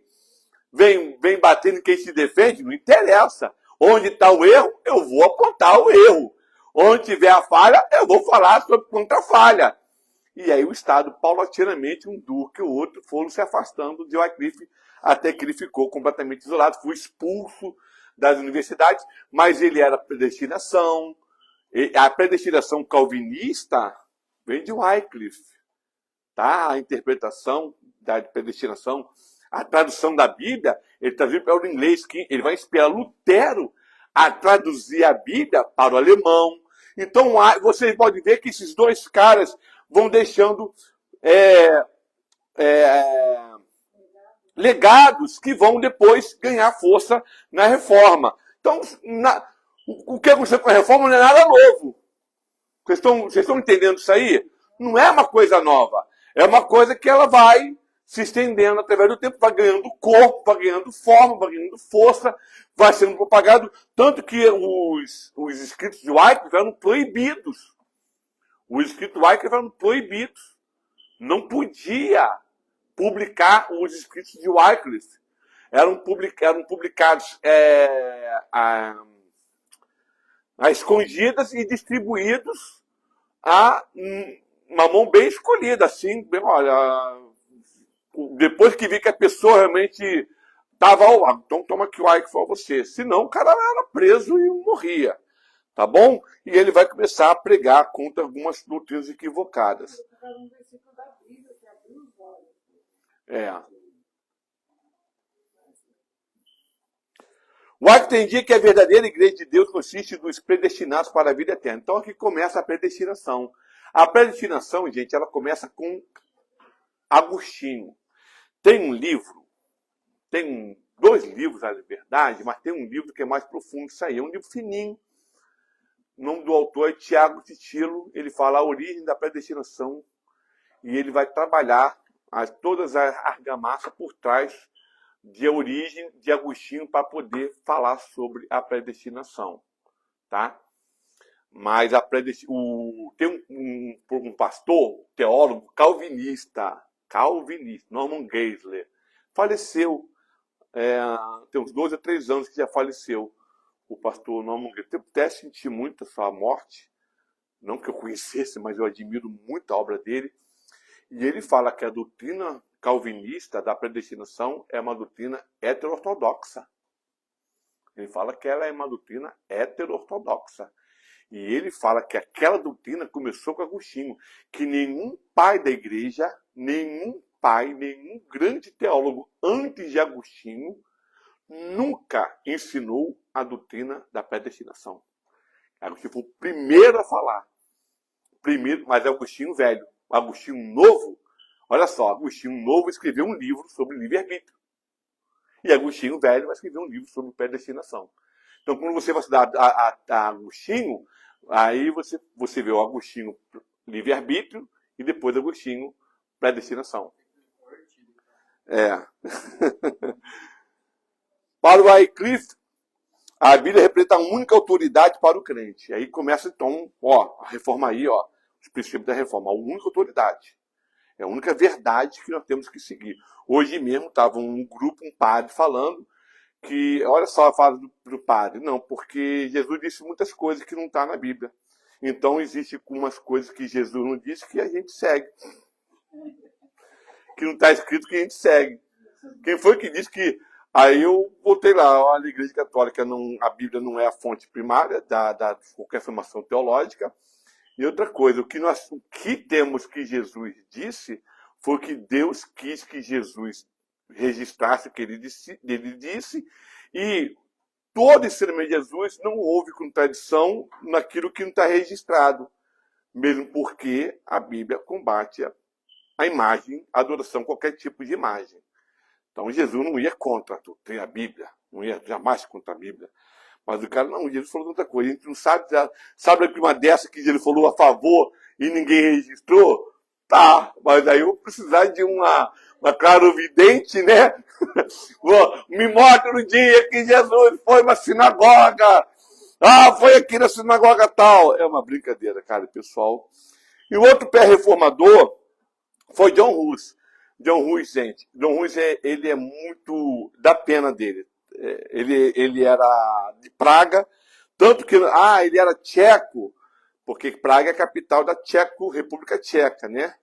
batendo em quem se defende? Não interessa. Onde está o erro, eu vou apontar o erro. Onde tiver a falha, eu vou falar sobre contra a falha. E aí o Estado, paulatinamente, um duque e o outro, foram se afastando de Wycliffe até que ele ficou completamente isolado, foi expulso das universidades, mas ele era predestinação. A predestinação calvinista vem de Wycliffe. Tá? A interpretação da predestinação, a tradução da Bíblia, ele traduziu para o inglês, que ele vai inspirar Lutero a traduzir a Bíblia para o alemão. Então, vocês podem ver que esses dois caras vão deixando legados que vão depois ganhar força na reforma. Então, o que aconteceu com a reforma não é nada novo. Vocês estão entendendo isso aí? Não é uma coisa nova. É uma coisa que ela vai se estendendo através do tempo, vai ganhando corpo, vai ganhando forma, vai ganhando força, vai sendo propagado. Tanto que os escritos de Wycliffe eram proibidos. Os escritos de Wycliffe eram proibidos. Não podia publicar os escritos de Wycliffe. Eram publicados a escondidas e distribuídos a uma mão bem escolhida, assim, bem, olha, depois que vi que a pessoa realmente estava ao lado, então toma aqui o Wycliffe para você. Senão o cara era preso e morria. Tá bom? E ele vai começar a pregar contra algumas doutrinas equivocadas. Wycliffe entendia que a verdadeira igreja de Deus consiste nos predestinados para a vida eterna. Então aqui começa a predestinação. A predestinação, gente, ela começa com Agostinho. Tem um livro, tem 2 livros, na verdade, mas tem um livro que é mais profundo que isso aí. É um livro fininho. O nome do autor é Tiago Titilo. Ele fala a origem da predestinação e ele vai trabalhar todas as argamassas por trás de origem de Agostinho para poder falar sobre a predestinação, tá? Mas tem um pastor, teólogo calvinista, Norman Geisler, faleceu, tem uns 2 a 3 anos que já faleceu, o pastor Norman Geisler. Eu até senti muito a sua morte, não que eu conhecesse, mas eu admiro muito a obra dele. E ele fala que a doutrina calvinista da predestinação é uma doutrina heteroortodoxa. Ele fala que ela é uma doutrina heteroortodoxa. E ele fala que aquela doutrina começou com Agostinho, que nenhum pai da igreja, nenhum grande teólogo antes de Agostinho, nunca ensinou a doutrina da predestinação. Agostinho foi o primeiro a falar. Mas é Agostinho velho. Agostinho novo, olha só, Agostinho novo escreveu um livro sobre livre-arbítrio. E Agostinho velho vai escrever um livro sobre predestinação. Então, quando você vai estudar a Agostinho, aí você vê o Agostinho livre-arbítrio e depois Agostinho predestinação. Para o Wycliffe, a Bíblia representa a única autoridade para o crente. Aí começa, então, a reforma aí, os princípios da reforma. A única autoridade. É a única verdade que nós temos que seguir. Hoje mesmo estava um padre falando que, olha só a fala do padre. Não, porque Jesus disse muitas coisas que não estão na Bíblia. Então, existem umas coisas que Jesus não disse que a gente segue. Que não está escrito que a gente segue. Quem foi que disse que... Aí eu voltei lá, olha, a Igreja Católica, a Bíblia não é a fonte primária de qualquer formação teológica. E outra coisa, o que temos que Jesus disse foi que Deus quis que Jesus registrasse o que ele disse, e todo ensinamento de Jesus não houve contradição naquilo que não está registrado, mesmo porque a Bíblia combate a imagem, a adoração, qualquer tipo de imagem. Então Jesus não ia contra a Bíblia, não ia jamais contra a Bíblia. Mas o cara, não, Jesus falou outra coisa. A gente não sabe uma dessa que ele falou a favor e ninguém registrou? Tá, mas aí eu vou precisar de uma clarovidente, né? Me mostra o dia que Jesus foi uma sinagoga. Foi aqui na sinagoga tal. É uma brincadeira, cara, pessoal. E o outro pré-reformador foi John Hus. John Hus, gente. John Hus, ele é muito... dá pena dele. Ele era de Praga, tanto que ele era tcheco, porque Praga é a capital da República Tcheca, né?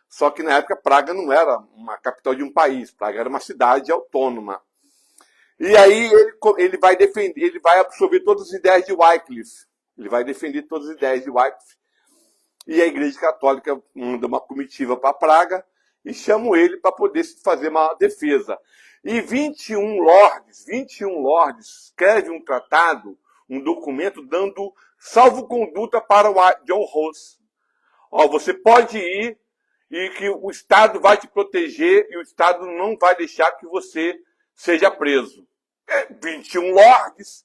Só que na época Praga não era uma capital de um país, Praga era uma cidade autônoma. E aí ele vai defender, ele vai absorver todas as ideias de Wycliffe. Ele vai defender todas as ideias de Wycliffe. E a Igreja Católica manda uma comitiva para Praga e chama ele para poder fazer uma defesa. E 21 lordes escrevem um tratado, um documento dando salvo-conduta para o John Hus. Você pode ir e que o Estado vai te proteger e o Estado não vai deixar que você seja preso. 21 lordes,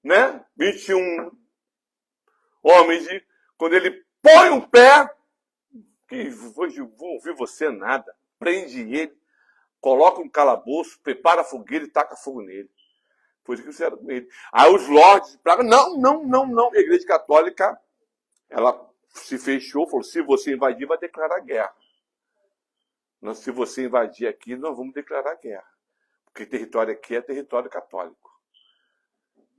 né? 21 homens, quando ele põe um pé, que hoje vão ouvir você nada, prende ele, coloca um calabouço, prepara a fogueira e taca fogo nele. Foi isso que fizeram com ele. Aí os lordes de Praga, não. A Igreja Católica, ela se fechou, falou, se você invadir, vai declarar guerra. Se você invadir aqui, nós vamos declarar guerra. Porque território aqui é território católico.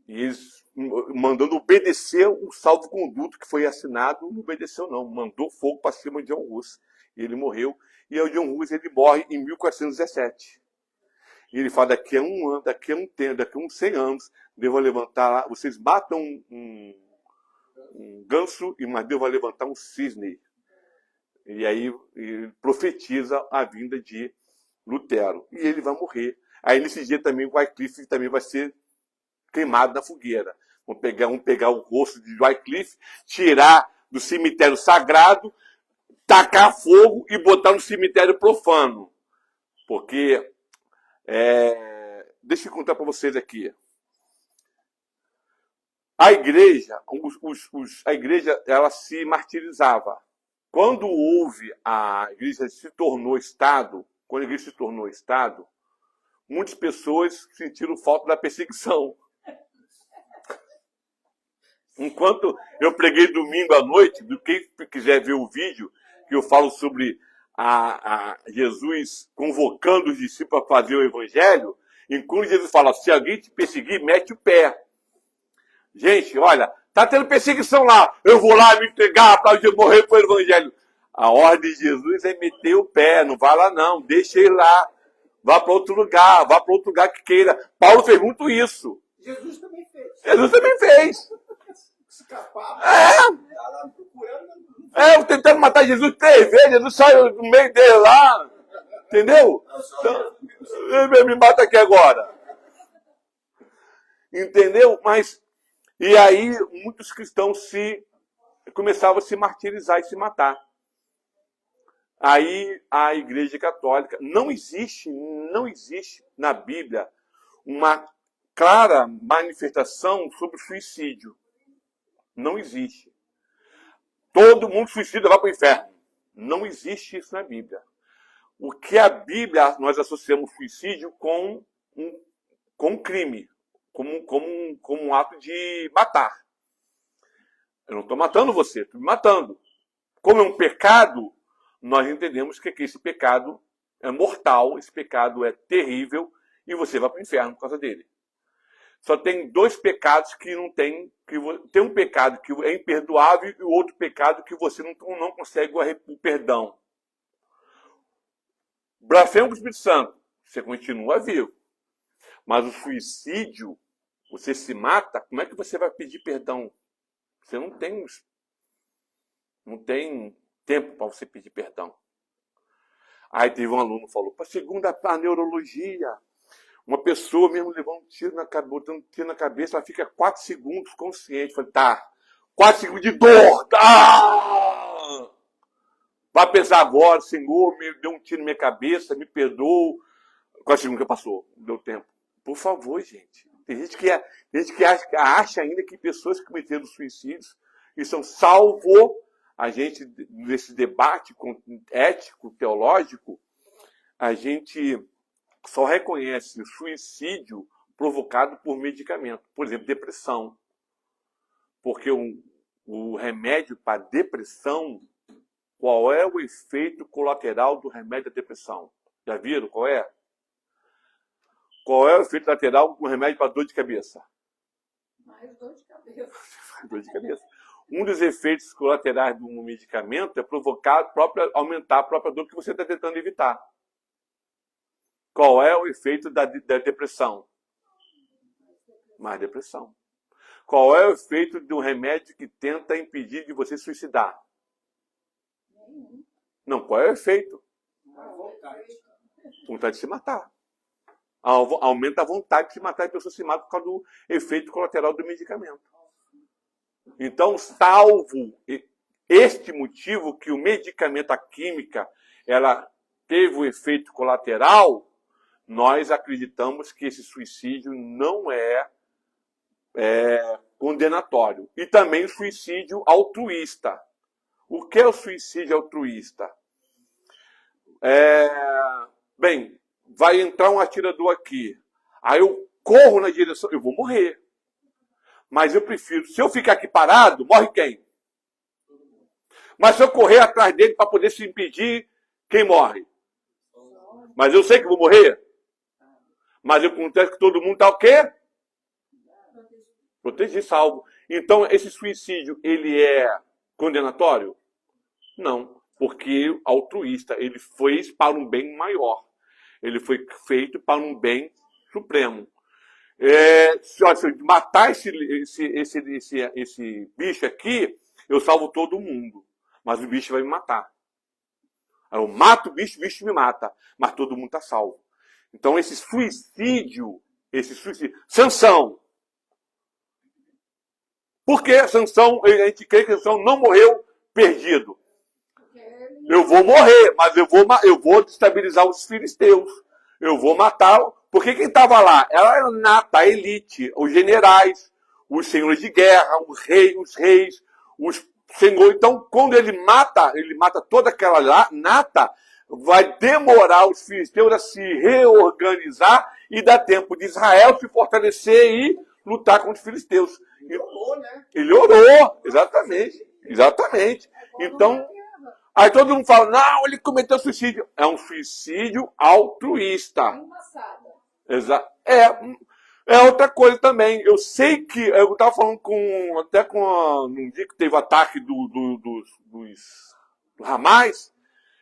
E eles, mandando obedecer o salvo-conduto que foi assinado, não obedeceu não, mandou fogo para cima de John Hus. E ele morreu. E o John Hus, ele morre em 1417. E ele fala, daqui a um ano, daqui a uns 100 anos, Deus vai levantar lá, vocês matam um ganso, mas Deus vai levantar um cisne. E aí ele profetiza a vinda de Lutero. E ele vai morrer. Aí nesse dia também o Wycliffe também vai ser queimado na fogueira. Vamos pegar o rosto de Wycliffe, tirar do cemitério sagrado, tacar fogo e botar no cemitério profano. Porque, deixa eu contar para vocês aqui. A igreja, ela se martirizava. quando a igreja se tornou Estado, quando a igreja se tornou Estado, muitas pessoas sentiram falta da perseguição. Enquanto eu preguei domingo à noite, quem quiser ver o vídeo, que eu falo sobre Jesus convocando os discípulos a fazer o evangelho, enquanto Jesus fala, se alguém te perseguir, mete o pé. Gente, olha, tá tendo perseguição lá, eu vou lá me entregar para eu morrer por evangelho. A ordem de Jesus é meter o pé, não vai lá não, deixa ele lá. Vá para outro lugar que queira. Paulo fez muito isso. Jesus também fez. Jesus também fez. Escapar. Eu tentando matar Jesus 3 vezes, Jesus saiu no meio dele lá. Entendeu? Então, ele me mata aqui agora. Entendeu? Mas, e aí, muitos cristãos começavam a se martirizar e se matar. Aí, a Igreja Católica, não existe na Bíblia uma clara manifestação sobre o suicídio. Não existe. Todo mundo suicida vai para o inferno. Não existe isso na Bíblia. O que a Bíblia, nós associamos suicídio com crime, como um ato de matar. Eu não estou matando você, estou me matando. Como é um pecado, nós entendemos que esse pecado é mortal, esse pecado é terrível, e você vai para o inferno por causa dele. Só tem 2 pecados que não tem. Tem um pecado que é imperdoável e o outro pecado que você não consegue o perdão. Blasfema do Espírito Santo, você continua vivo. Mas o suicídio, você se mata, como é que você vai pedir perdão? Você não tem tempo para você pedir perdão. Aí teve um aluno que falou, segundo a neurologia, uma pessoa mesmo levando um tiro botando um tiro na cabeça, ela fica 4 segundos consciente. Falei, tá, 4 segundos de dor, tá! Vai pensar agora, Senhor, me deu um tiro na minha cabeça, me perdoa. 4 segundos que passou, deu tempo. Por favor, gente. Tem gente que acha ainda que pessoas que cometeram suicídios e são salvo a gente, nesse debate ético, teológico, a gente só reconhece o suicídio provocado por medicamento. Por exemplo, depressão. Porque o remédio para depressão, qual é o efeito colateral do remédio da depressão? Já viram qual é? Qual é o efeito lateral do remédio para dor de cabeça? Mais dor de cabeça. Dor de cabeça. Um dos efeitos colaterais do medicamento é aumentar a própria dor que você está tentando evitar. Qual é o efeito da depressão? Mais depressão. Qual é o efeito de um remédio que tenta impedir de você suicidar? Não, qual é o efeito? Vontade de se matar. Aumenta a vontade de se matar e a pessoa se mata por causa do efeito colateral do medicamento. Então, salvo este motivo que o medicamento, a química, ela teve o efeito colateral, nós acreditamos que esse suicídio não é condenatório. E também o suicídio altruísta. O que é o suicídio altruísta? Bem, vai entrar um atirador aqui. Aí eu corro na direção, eu vou morrer. Mas eu prefiro, se eu ficar aqui parado, morre quem? Mas se eu correr atrás dele para poder se impedir, quem morre? Mas eu sei que vou morrer. Mas acontece que todo mundo está o quê? Protegido, salvo. Então, esse suicídio, ele é condenatório? Não, porque altruísta, ele fez para um bem maior. Ele foi feito para um bem supremo. Se eu matar esse bicho aqui, eu salvo todo mundo. Mas o bicho vai me matar. Eu mato o bicho me mata. Mas todo mundo está salvo. Então, esse suicídio. Sansão. Por que Sansão, a gente crê que Sansão não morreu perdido? Eu vou morrer, mas eu vou destabilizar os filisteus. Eu vou matar. Porque quem estava lá? Ela era nata, a elite, os generais, os senhores de guerra, os reis, os Senhor, então, quando ele mata toda aquela nata, vai demorar os filisteus a se reorganizar e dar tempo de Israel se fortalecer e lutar contra os filisteus. Ele orou, né? Ele orou, exatamente. Então, aí todo mundo fala, não, ele cometeu suicídio. É um suicídio altruísta. É outra coisa também. Eu sei que, eu estava falando num dia que teve o ataque dos Hamas,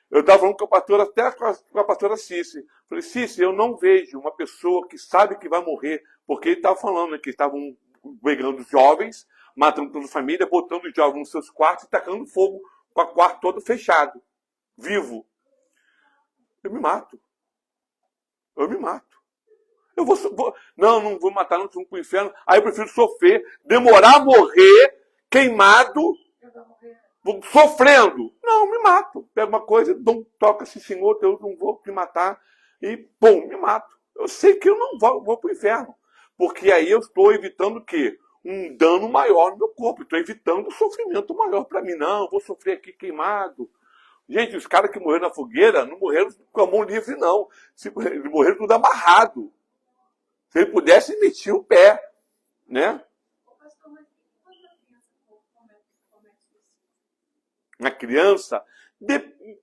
eu estava falando com a pastora, até com a pastora Cícero. Falei, Cícero, eu não vejo uma pessoa que sabe que vai morrer, porque ele estava falando, né, que estavam pegando os jovens, matando toda a família, botando os jovens nos seus quartos e tacando fogo com o quarto todo fechado, vivo. Eu me mato. Não vou matar, não vou para o inferno. Aí eu prefiro sofrer, demorar a morrer, queimado, sofrendo. Não, me mato. Pego uma coisa, toca-se, Senhor, eu não vou te matar. E, me mato. Eu sei que eu não vou para o inferno. Porque aí eu estou evitando o quê? Um dano maior no meu corpo. Estou evitando um sofrimento maior para mim. Não, vou sofrer aqui queimado. Gente, os caras que morreram na fogueira não morreram com a mão livre, não. Eles morreram tudo amarrado. Se ele pudesse, metia o pé, né? Na criança,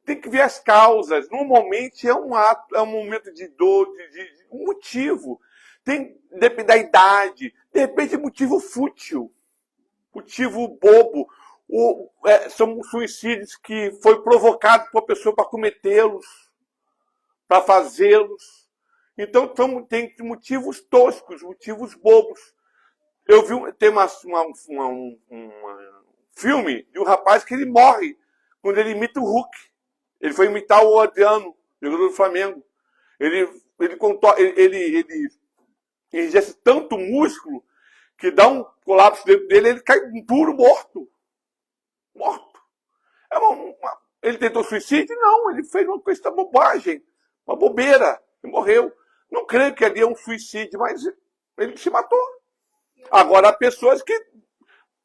tem que ver as causas. Normalmente é um ato, é um momento de dor, de um motivo. Depende da idade, de repente é motivo fútil, motivo bobo. São suicídios que foi provocado por uma pessoa para cometê-los, para fazê-los. Então tem motivos toscos, motivos bobos. Eu vi, tem um filme de um rapaz que ele morre quando ele imita o Hulk. Ele foi imitar o Adriano, jogador do Flamengo. Ele exerce tanto músculo que dá um colapso dentro dele, ele cai puro morto. Ele tentou suicídio? Não, ele fez uma coisa bobagem, uma bobeira, e morreu. Não creio que ali é um suicídio, mas ele se matou. Agora, há pessoas que,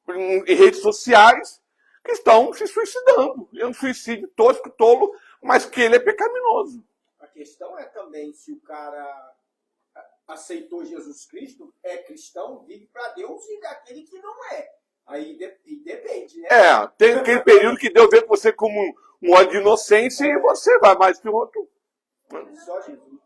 em redes sociais, que estão se suicidando. É um suicídio tosco, tolo, mas que ele é pecaminoso. A questão é também se o cara aceitou Jesus Cristo, é cristão, vive para Deus, e daquele que não é. Aí depende, né? Tem aquele período que Deus vê você como um óleo de inocência e você vai mais que o outro. Só Jesus.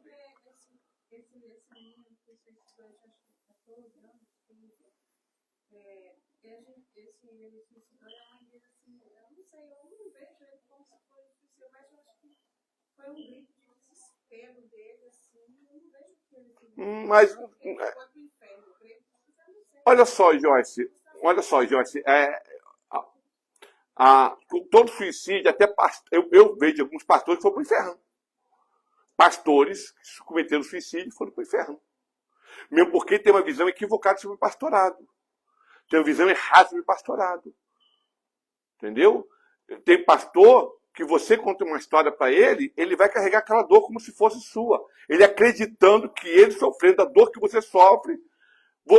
Foi um grito de desespero dele, assim, eu não vejo que ele... Mas... Olha só, Joyce. Com todo suicídio, até eu vejo alguns pastores que foram para o inferno. Pastores que cometeram suicídio foram para o inferno. Mesmo porque tem uma visão equivocada sobre o pastorado. Tem uma visão errada sobre o pastorado. Entendeu? Tem pastor que você conta uma história para ele, ele vai carregar aquela dor como se fosse sua. Ele acreditando que ele sofrendo a dor que você sofre,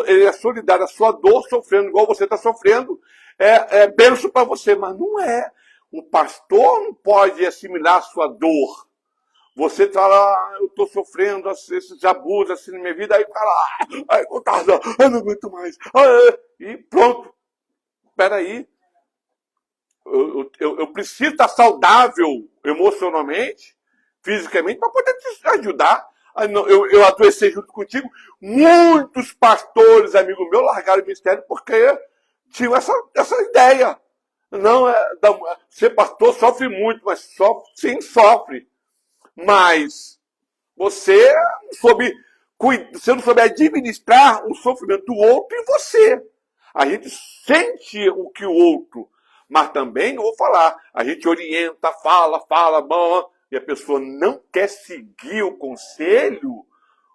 ele é solidário à sua dor, sofrendo igual você está sofrendo, é benção para você, mas não é. O pastor não pode assimilar a sua dor. Você está lá, eu estou sofrendo esses abusos assim na minha vida, aí fala, eu não aguento mais. E pronto. Espera aí. Eu preciso estar saudável emocionalmente, fisicamente, para poder te ajudar. Eu adoecer junto contigo. Muitos pastores, amigos meus, largaram o ministério porque tinham essa ideia. Não, ser pastor sofre muito, mas sim sofre. Mas você não soube administrar o sofrimento do outro e você. A gente sente o que o outro. Mas também, eu vou falar, a gente orienta, fala, bom, e a pessoa não quer seguir o conselho,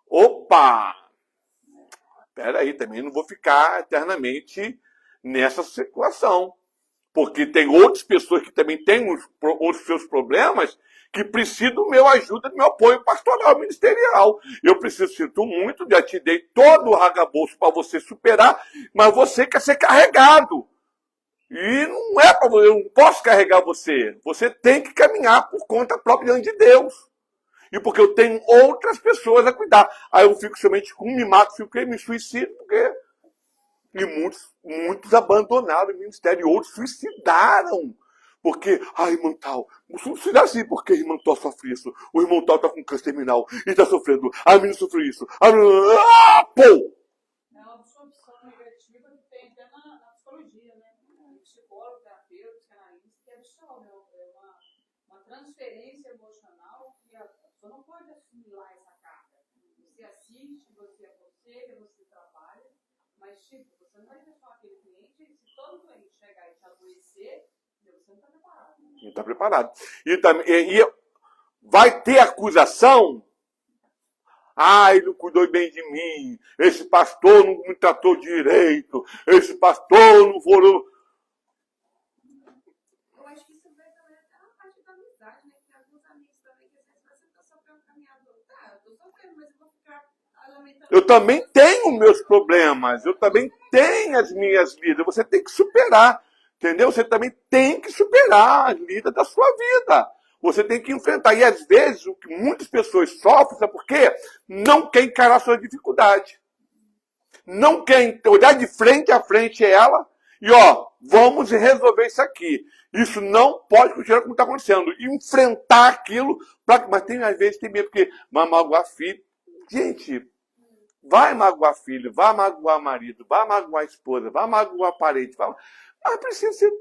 opa! Espera aí, também não vou ficar eternamente nessa situação. Porque tem outras pessoas que também têm os seus problemas que precisam do meu ajuda, do meu apoio pastoral, ministerial. Eu sinto muito, já te dei todo o arcabouço para você superar, mas você quer ser carregado. E não é para você, eu não posso carregar você. Você tem que caminhar por conta própria diante de Deus. E porque eu tenho outras pessoas a cuidar. Aí eu fico somente com me mato, me suicido, porque... E muitos abandonaram o ministério, e outros suicidaram. Porque, irmão tal, suicidar sim, porque irmão tal sofre isso. O irmão tal está com câncer terminal e está sofrendo. A menina sofreu isso. Pô! É uma absorção negativa que tem até na psicologia, né? Psicólogo, terapeuta, psicanalista, que é absorve, é uma transferência emocional que a pessoa não pode assimilar essa carga. Você assiste, você aconselha, você trabalha, mas tipo, você não vai ter só aquele cliente, se todo cliente chegar e te adoecer, você não está preparado. Não está preparado. E vai ter acusação. Ele não cuidou bem de mim. Esse pastor não me tratou direito. Esse pastor não foram. Eu acho que isso vai também até na parte da amizade, né? Que alguns amigos também, que às vezes você está sofrendo caminhado. Eu tô sofrendo, mas eu vou ficar lamentando. Eu também tenho meus problemas. Eu também tenho as minhas vidas. Você tem que superar. Entendeu? Você também tem que superar as lidas da sua vida. Você tem que enfrentar. E às vezes o que muitas pessoas sofrem, sabe por quê? Não quer encarar a sua dificuldade. Não quer olhar de frente a frente ela e, vamos resolver isso aqui. Isso não pode continuar como está acontecendo. Enfrentar aquilo, mas às vezes tem medo, porque vai magoar filho. Gente, vai magoar filho, vai magoar marido, vai magoar esposa, vai magoar parente, mas precisa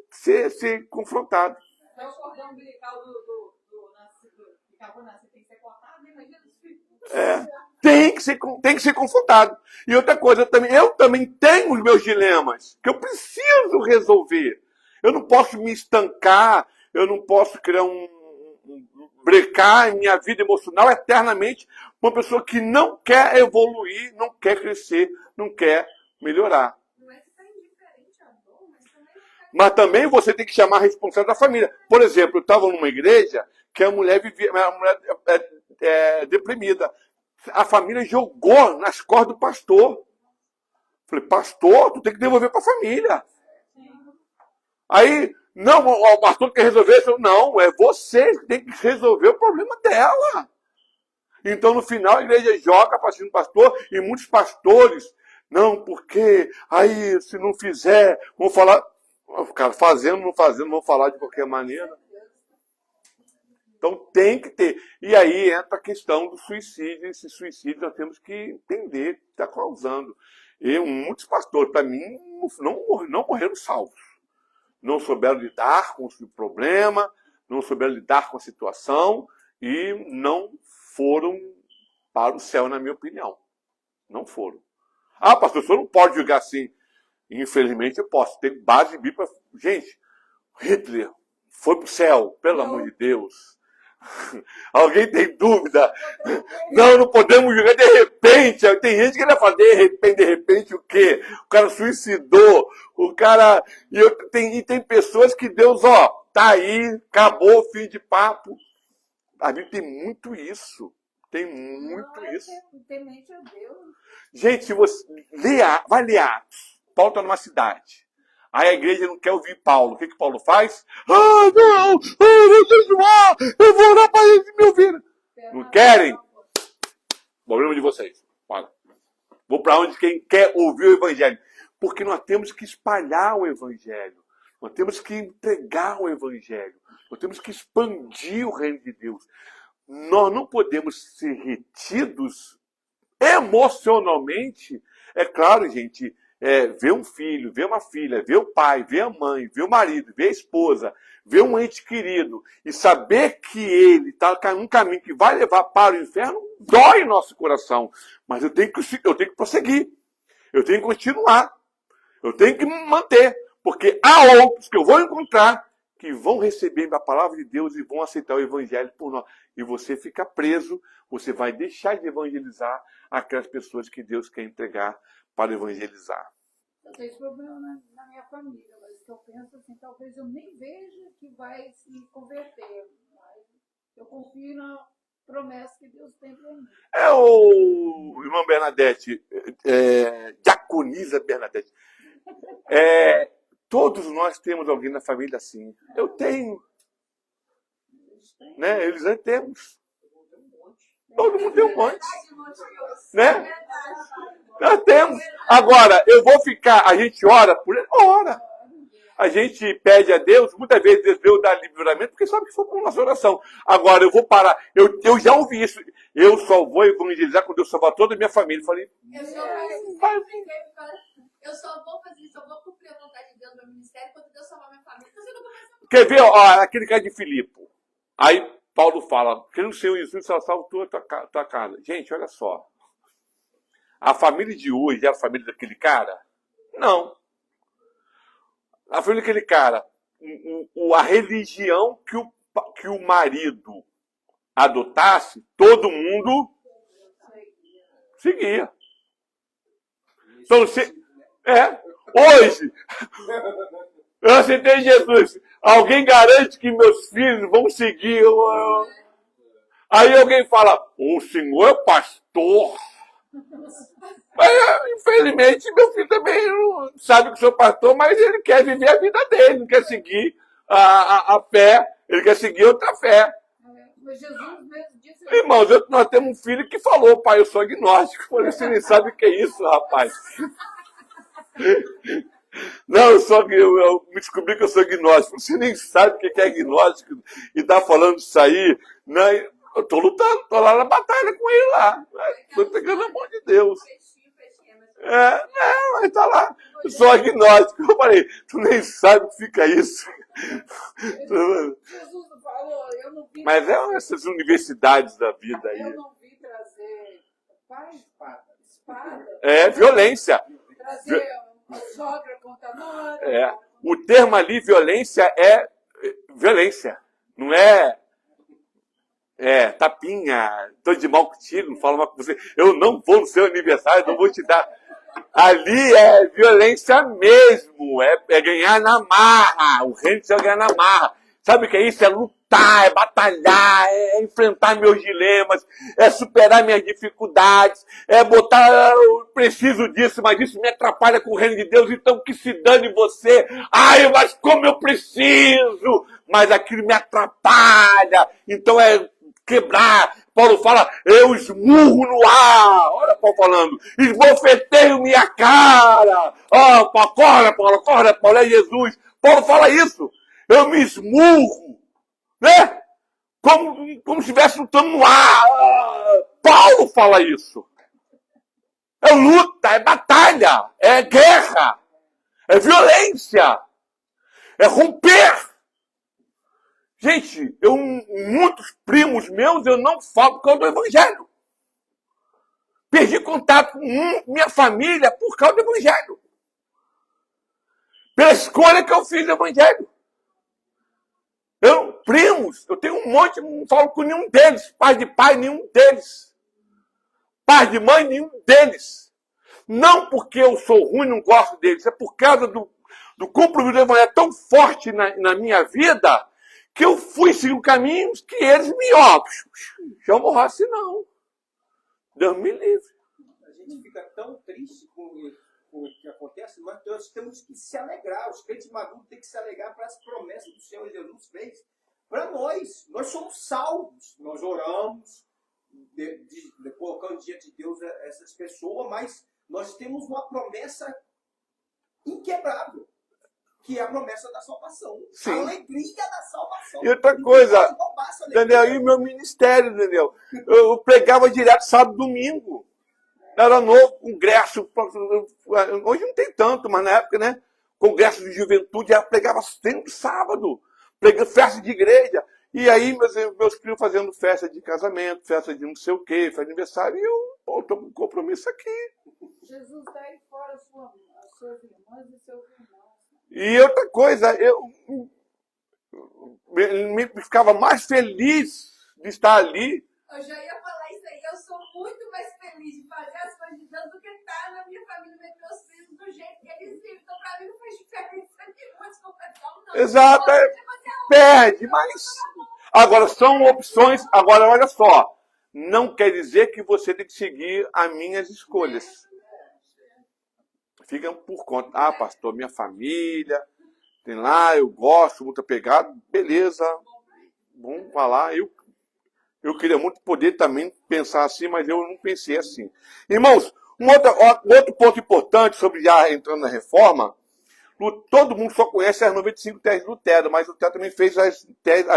ser confrontado. Então, o cordão umbilical do nascer tem que ser cortado, né? Imagina os filhos. Tem que ser confrontado. E outra coisa, eu também tenho os meus dilemas, que eu preciso resolver. Eu não posso me estancar, eu não posso criar brecar minha vida emocional eternamente com uma pessoa que não quer evoluir, não quer crescer, não quer melhorar. Mas também você tem que chamar a responsabilidade da família. Por exemplo, eu estava numa igreja que a mulher deprimida. A família jogou nas costas do pastor. Falei, pastor, tu tem que devolver para a família. Aí, não, o pastor quer resolver isso. Não, é você que tem que resolver o problema dela. Então, no final, a igreja joga para cima do pastor e muitos pastores, não, porque aí, se não fizer, vão falar... Cara, fazendo, não fazendo, vão falar de qualquer maneira. Então tem que ter. E aí entra a questão do suicídio. Esse suicídio nós temos que entender que está causando. E muitos pastores, para mim, não morreram salvos. Não souberam lidar com o problema, não souberam lidar com a situação e não foram para o céu, na minha opinião. Não foram. Pastor, o senhor não pode julgar assim. Infelizmente eu posso. Tem base bíblica. Gente, Hitler foi para o céu, pelo amor de Deus. Alguém tem dúvida? Não podemos julgar de repente. Tem gente que vai fazer de repente o quê? O cara suicidou. O cara. E tem pessoas que Deus, tá aí, acabou, fim de papo. A Bíblia tem muito isso. Tem muito isso. Temente a Deus. Gente, se você vai ler Atos. Paulo está numa cidade. Aí a igreja não quer ouvir Paulo. O que Paulo faz? Não! Vocês vão! Eu vou orar para eles me ouvirem. Não querem? Problema de vocês. Vou para onde quem quer ouvir o evangelho. Porque nós temos que espalhar o evangelho. Nós temos que entregar o evangelho. Nós temos que expandir o reino de Deus. Nós não podemos ser retidos emocionalmente. É claro, gente... ver um filho, ver uma filha, ver o pai, ver a mãe, ver o marido, ver a esposa, ver um ente querido e saber que ele está num caminho que vai levar para o inferno, dói nosso coração. Mas eu tenho que prosseguir. Eu tenho que continuar. Eu tenho que me manter. Porque há outros que eu vou encontrar que vão receber a palavra de Deus e vão aceitar o evangelho por nós. E você fica preso, você vai deixar de evangelizar aquelas pessoas que Deus quer entregar para evangelizar. Eu tenho esse problema na minha família, mas eu penso assim, talvez eu nem veja que vai se converter, mas eu confio na promessa que Deus tem para mim. O irmão Bernadette, Diaconisa Bernadette, Todos nós temos alguém na família assim. Eu tenho. Né? Elisângela temos. Todo mundo tem um monte. Né? Nós temos. Agora, eu vou ficar, a gente ora por ele? Ora. A gente pede a Deus, muitas vezes Deus dá livramento, porque sabe que foi por nossa oração. Agora, eu vou parar. Eu já ouvi isso. Eu só vou evangelizar quando Deus salvar toda a minha família. Eu falei, eu só vou fazer isso, eu vou cumprir a vontade de Deus no meu ministério quando Deus salvar minha família. Então, você não começa a... Quer ver, ó, aquele cara de Filipe? Aí Paulo fala, querendo ser o Jesus, só salva tua casa. Gente, olha só. A família de hoje é a família daquele cara? Não. A família daquele cara, a religião que o marido adotasse, todo mundo seguia. Então, hoje, eu aceitei Jesus. Alguém garante que meus filhos vão seguir? Aí alguém fala, o senhor é pastor? Mas, infelizmente, meu filho também sabe que sou pastor, mas ele quer viver a vida dele, não quer seguir a fé, ele quer seguir outra fé. Mas Jesus mesmo disse... Irmãos, nós temos um filho que falou, pai, eu sou agnóstico. Eu falei, você nem sabe o que é isso, rapaz. Não, eu me descobri que eu sou agnóstico. Você nem sabe o que é agnóstico e tá falando isso aí. Não, eu tô lutando, tô lá na batalha com ele lá. Tô pegando a mão de Deus. Mas tá lá. Eu sou agnóstico. Eu falei, tu nem sabe o que fica isso. Jesus falou, eu não vi... Mas essas universidades da vida aí. Eu não vi trazer espada. Violência. Trazer uma sogra contadora. O termo ali, violência, é violência. Não é tapinha, tô de mal contigo, não falo mal com você. Eu não vou no seu aniversário, não vou te dar. Ali é violência mesmo, é ganhar na marra. O reino precisa ganhar na marra. Sabe o que é isso? É lutar, é batalhar, é enfrentar meus dilemas, é superar minhas dificuldades, é botar, eu preciso disso, mas isso me atrapalha com o reino de Deus, então que se dane você. Ai, mas como eu preciso! Mas aquilo me atrapalha, então é quebrar. Paulo fala, eu esmurro no ar. Olha Paulo falando, esbofeteio minha cara. Acorda, Paulo, é Jesus. Paulo fala isso. Eu me esmurro, né? Como se estivesse lutando no ar. Paulo fala isso. É luta, é batalha, é guerra, é violência, é romper. Gente, muitos primos meus eu não falo por causa do evangelho. Perdi contato com minha família por causa do evangelho. Pela escolha que eu fiz do evangelho. Primos, eu tenho um monte, não falo com nenhum deles. Pai de pai, nenhum deles. Pai de mãe, nenhum deles. Não porque eu sou ruim, não gosto deles. É por causa do compromisso do evangelho tão forte na minha vida que eu fui seguir caminhos que eles me já morro assim não. Deus me livre. A gente fica tão triste com o que acontece, mas nós temos que se alegrar. Os crentes maduros têm que se alegrar para as promessas que o Senhor Jesus fez para nós. Nós somos salvos. Nós oramos, colocando diante de Deus essas pessoas, mas nós temos uma promessa inquebrável, que é a promessa da salvação. Sim. A alegria da salvação. E outra coisa, Daniel, e meu ministério, Daniel, eu pregava direto sábado e domingo. Era novo, congresso, hoje não tem tanto, mas na época, né? Congresso de juventude, ela pregava sempre sábado, pregando festa de igreja. E aí meus filhos fazendo festa de casamento, festa de não sei o quê, festa de aniversário, e eu estou com compromisso aqui. Jesus está aí fora as suas irmãs e seus irmãos. E outra coisa, eu ficava mais feliz de estar ali. Eu já ia falar isso aí. Eu sou muito mais feliz de fazer as coisas de Deus do que estar na minha família, meus filhos, do jeito que eles vivem. Então, pra mim, não faz diferença nenhuma de competição, não. Exato, perde, mas... Agora, são opções... Agora, olha só. Não quer dizer que você tem que seguir as minhas escolhas. Fica por conta. Pastor, minha família... Tem lá, eu gosto, muito apegado, beleza. Vamos falar, eu queria muito poder também pensar assim, mas eu não pensei assim. Irmãos, outro ponto importante sobre já entrando na reforma, todo mundo só conhece as 95 teses do Lutero, mas o Lutero também fez as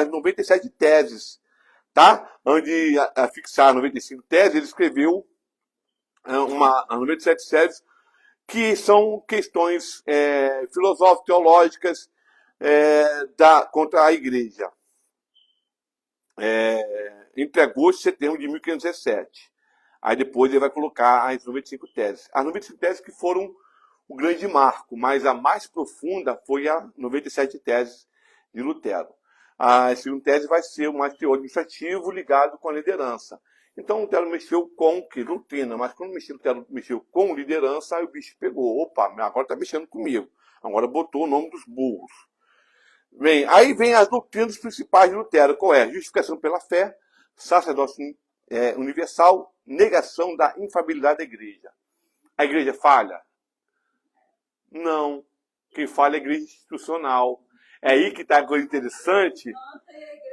97 teses, tá? Antes de fixar 95 teses, ele escreveu as 97 teses, que são questões filosóficas, teológicas contra a igreja. Entre agosto e setembro de 1517. Aí depois ele vai colocar as 95 teses. As 95 teses que foram o grande marco, mas a mais profunda foi a 97 teses de Lutero. A segunda tese vai ser o mais teórico administrativo ligado com a liderança. Então Lutero mexeu com doutrina, mas quando Lutero mexeu com liderança, aí o bicho pegou. Opa, agora está mexendo comigo. Agora botou o nome dos burros. Bem, aí vem as doutrinas principais de Lutero. Qual é? Justificação pela fé, sacerdócio universal, negação da infalibilidade da igreja. A igreja falha? Não. Quem falha é a igreja institucional. É aí que está a coisa interessante.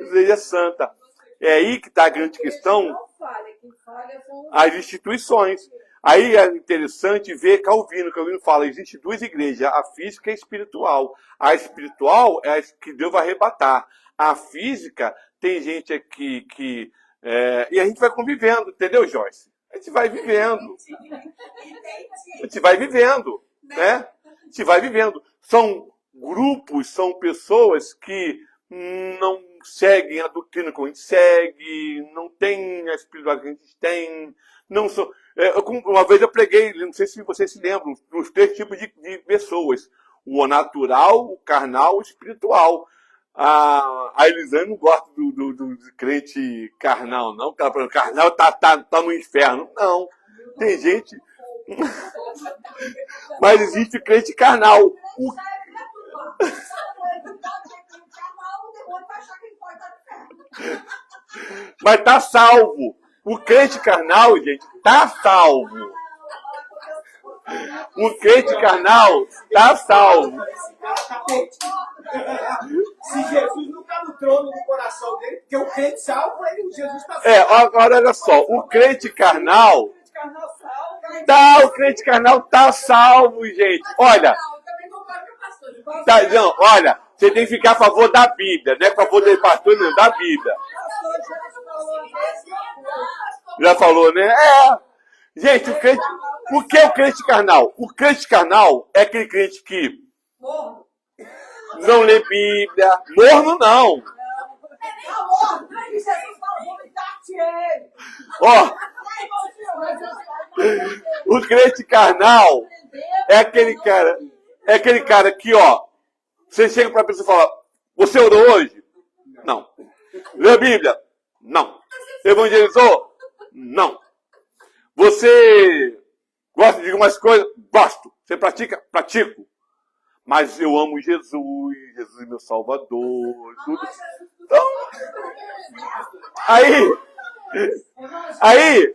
A igreja santa. É aí que está a grande questão. As instituições. Aí é interessante ver Calvino. Calvino fala, existe duas igrejas, a física e a espiritual. A espiritual é a que Deus vai arrebatar. A física, tem gente aqui que... e a gente vai convivendo, entendeu, Joyce? A gente vai vivendo. A gente vai vivendo, né? A gente vai vivendo. São grupos, são pessoas que não seguem a doutrina que a gente segue, não tem a espiritualidade que a gente tem, não são... uma vez eu preguei, não sei se vocês se lembram, os 3 tipos de pessoas. O natural, o carnal e o espiritual. A Elisane não gosta do crente carnal, não. O carnal tá no inferno. Não. Tem gente... Mas existe o crente carnal. Mas tá salvo. O crente carnal, gente, tá salvo. O crente carnal tá salvo. Se Jesus não está no trono do coração dele, porque o crente salvo, Jesus está salvo. Agora olha só, o crente carnal o crente carnal tá salvo, gente. Olha, não, olha, você tem que ficar a favor da Bíblia, não é a favor do pastor, não, da Bíblia. Já falou, né? Gente, o que é o crente carnal? O crente carnal é aquele crente que não lê Bíblia. Morno, não. O crente carnal é aquele cara que, você chega para a pessoa e fala, você orou hoje? Não. Leu a Bíblia? Não. Evangelizou? Não. Você gosta de algumas coisas? Gosto. Você pratica? Pratico. Mas eu amo Jesus é meu Salvador, tudo. Então, aí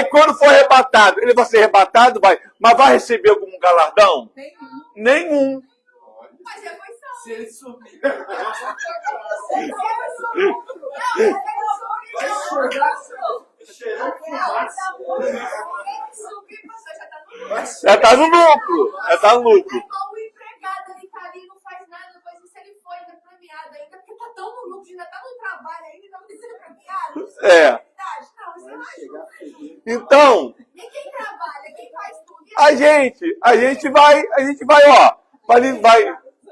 quando for arrebatado, ele vai ser arrebatado, mas vai receber algum galardão? Nenhum. Se ele subir. Já tá no lucro. O empregado, ele tá ali, não faz nada, depois se ele foi ainda premiado ainda, porque tá tão no lucro, ainda tá no trabalho ainda, não precisa ser premiado. Isso é verdade? Não, isso não é justo. Então, E quem trabalha, quem faz tudo? a gente vai,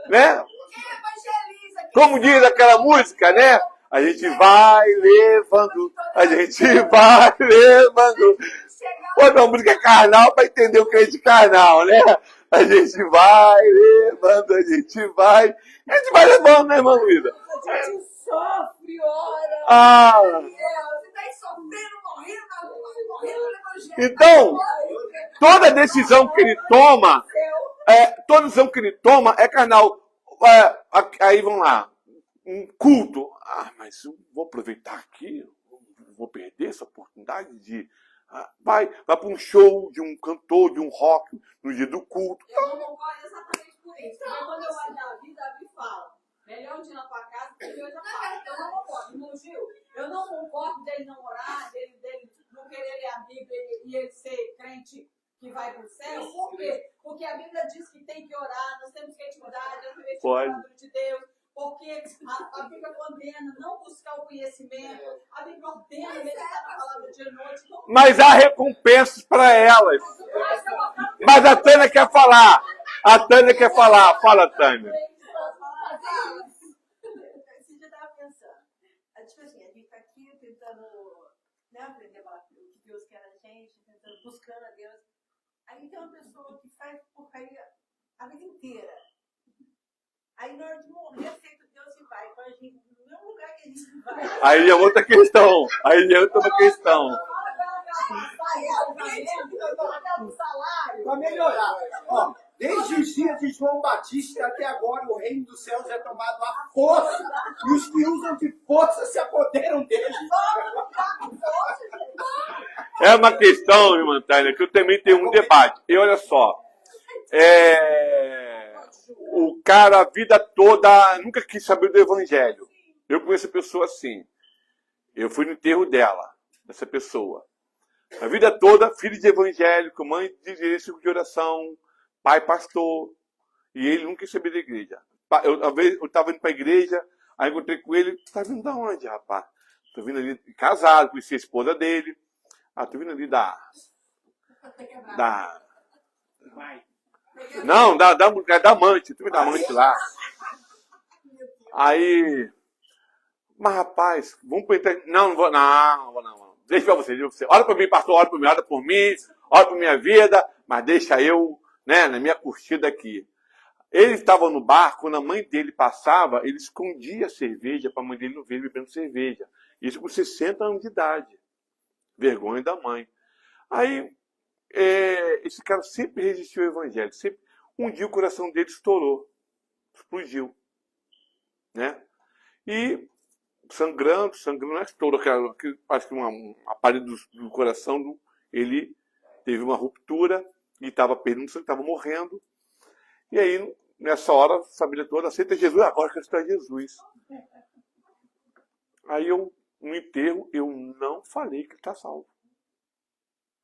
né? Quem evangeliza? Como diz aquela música, né? A gente vai levando, a gente vai levando. Pô, a música é carnal para entender o crente carnal, né? A gente vai levando, a gente vai levando, né, irmã Luísa? A gente sofre, ora. Você tá aí sofrendo, morrendo na rua, morrendo no evangelho. Então, toda decisão que ele toma, é carnal. Aí vamos lá, um culto. Mas eu vou aproveitar aqui, vou perder essa oportunidade de... Vai para um show de um cantor, de um rock, no dia do culto. Eu não concordo exatamente por isso. Porque quando eu olho Davi fala, melhor um dia na tua casa, porque eu já falo. Eu não concordo, irmão Gil, eu não concordo dele não orar, dele não querer ler a Bíblia e ele ser crente que vai para o céu. Por quê? Porque a Bíblia diz que tem que orar, nós temos que intimidade, nós temos que a palavra de Deus. Porque a Bíblia condena não buscar o conhecimento, a Bíblia ordena meditar na palavra de noite. Então, Mas há recompensas para elas. Mas a Tânia quer falar. A Tânia quer falar. Fala, Tânia. Esse dia eu estava pensando. Tipo assim, a gente está aqui tentando, né, aprender o que Deus quer da gente, tentando, buscando a Deus. Aí tem uma pessoa que faz porcaria a vida inteira. Aí na hora de morrer, aceita Deus e vai. Então a gente, no mesmo lugar que a gente vai. Aí é outra questão. Aí é outra questão. Para melhorar. Ó, desde os dias de João Batista até agora, o reino dos céus é tomado à força. E os que usam de força se apoderam dele. É uma questão, irmã Tânia, que eu também tenho um debate. E olha só. O cara, a vida toda, nunca quis saber do evangelho. Eu conheço a pessoa assim. Eu fui no enterro dela, dessa pessoa. A vida toda, filho de evangélico, mãe de círculo de oração, pai pastor. E ele nunca quis saber da igreja. Eu estava indo para a igreja, aí encontrei com ele. Tá vindo da onde, rapaz? Tô vindo ali, casado, conheci a esposa dele. Tô vindo ali da amante, tu me dá amante lá. Aí, mas rapaz, vamos para entrar. Não vou. Deixa pra você. Olha para mim, pastor, olha por mim, olha para minha vida, mas deixa eu, né, na minha curtida aqui. Ele estava no bar, quando a mãe dele passava, ele escondia a cerveja para a mãe dele não ver ele bebendo cerveja. Isso com 60 anos de idade. Vergonha da mãe. Aí, esse cara sempre resistiu ao evangelho. Sempre. Um dia o coração dele estourou. Explodiu. Né? E sangrando, não é estouro, acho que a parede do coração, ele teve uma ruptura e estava perdendo sangue, estava morrendo. E aí, nessa hora, a família toda aceita Jesus, agora que está Jesus. Aí no enterro, eu não falei que ele está salvo.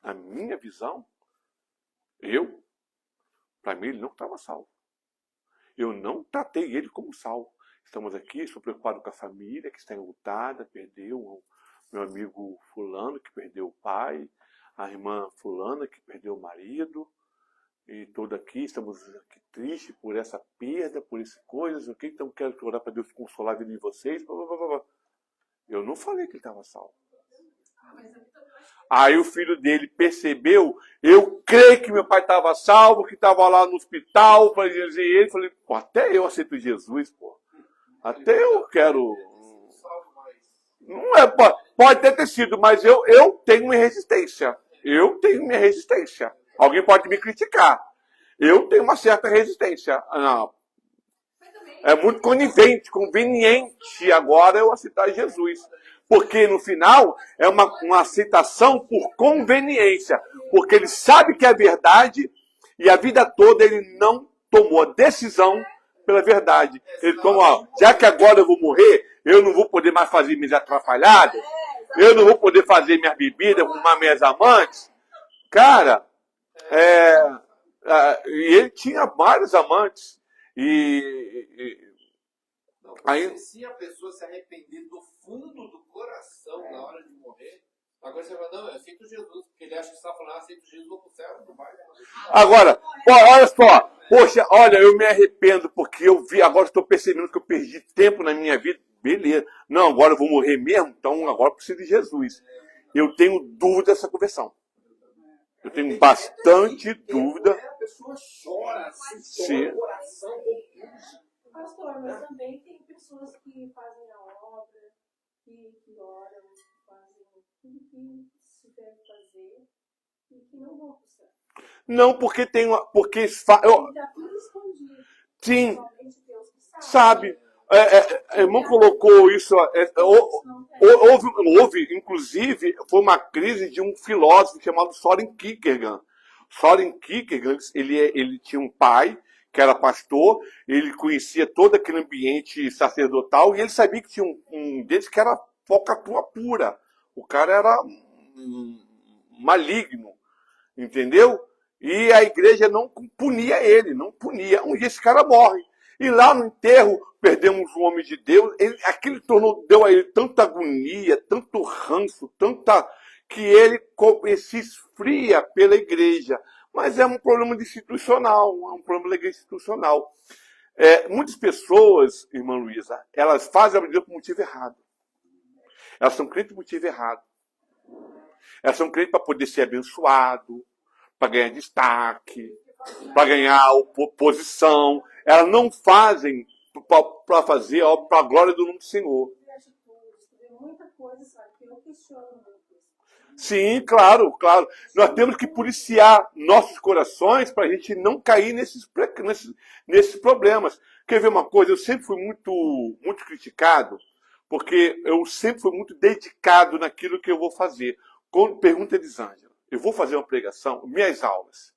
Na minha visão, para mim, ele não estava salvo. Eu não tratei ele como salvo. Estamos aqui, estou preocupado com a família que está enlutada, perdeu o meu amigo fulano que perdeu o pai, a irmã fulana que perdeu o marido, e todos aqui, estamos aqui tristes por essa perda, por essas coisas, ok? Então quero orar para Deus consolar a vida de vocês. Blá, blá, blá, blá. Eu não falei que ele estava salvo. Aí o filho dele percebeu, eu creio que meu pai estava salvo, que estava lá no hospital, para dizer ele, falei, pô, até eu aceito Jesus, pô. Até eu quero. Não é, pode ter sido, mas eu tenho minha resistência. Eu tenho minha resistência. Alguém pode me criticar. Eu tenho uma certa resistência. Não. É muito conveniente agora eu aceitar Jesus. Porque no final é uma aceitação por conveniência. Porque ele sabe que é verdade e a vida toda ele não tomou a decisão pela verdade. Ele toma, já que agora eu vou morrer, eu não vou poder mais fazer minhas atrapalhadas, eu não vou poder fazer minhas bebidas, arrumar minhas amantes. Cara, e ele tinha vários amantes. Aí, se a pessoa se arrepender do fundo do coração na hora de morrer, agora você fala, não, eu aceito Jesus, porque ele acha que você está falando, aceito Jesus, vou pro céu, não vai. Agora, olha só, poxa, olha, eu me arrependo porque eu vi, agora estou percebendo que eu perdi tempo na minha vida. Beleza. Não, agora eu vou morrer mesmo, então agora eu preciso de Jesus. Eu tenho dúvida dessa conversão. Eu tenho bastante dúvida. A pessoa chora, Sim. o coração confuso. Pastor, mas também tem pessoas que fazem a obra, que oram, que fazem tudo que se deve fazer e que não vão para o céu. Não, porque tem uma. Porque Está tudo escondido. sim, Somente Deus que sabe. Irmão colocou isso. Houve, inclusive, foi uma crise de um filósofo chamado Soren Kierkegaard. Soren Kierkegaard, ele tinha um pai que era pastor, ele conhecia todo aquele ambiente sacerdotal e ele sabia que tinha um deles que era falcatrua pura. O cara era maligno, entendeu? E a igreja não punia ele, não punia. Um dia esse cara morre. E lá no enterro, perdemos um homem de Deus. Aquilo deu a ele tanta agonia, tanto ranço, que ele se esfria pela igreja. Mas é um problema institucional, é um problema da igreja institucional. Muitas pessoas, irmã Luísa, elas fazem a igreja por motivo errado. Elas são crentes por motivo errado. Elas são crentes para poder ser abençoado, para ganhar destaque, para ganhar posição. Elas não fazem para fazer para a glória do nome do Senhor. Muita coisa, sabe, que eu questiono muito. Sim, claro, claro. Nós temos que policiar nossos corações para a gente não cair nesses problemas. Quer ver uma coisa? Eu sempre fui muito criticado, porque eu sempre fui muito dedicado naquilo que eu vou fazer. Pergunta Elisângela, eu vou fazer uma pregação, minhas aulas.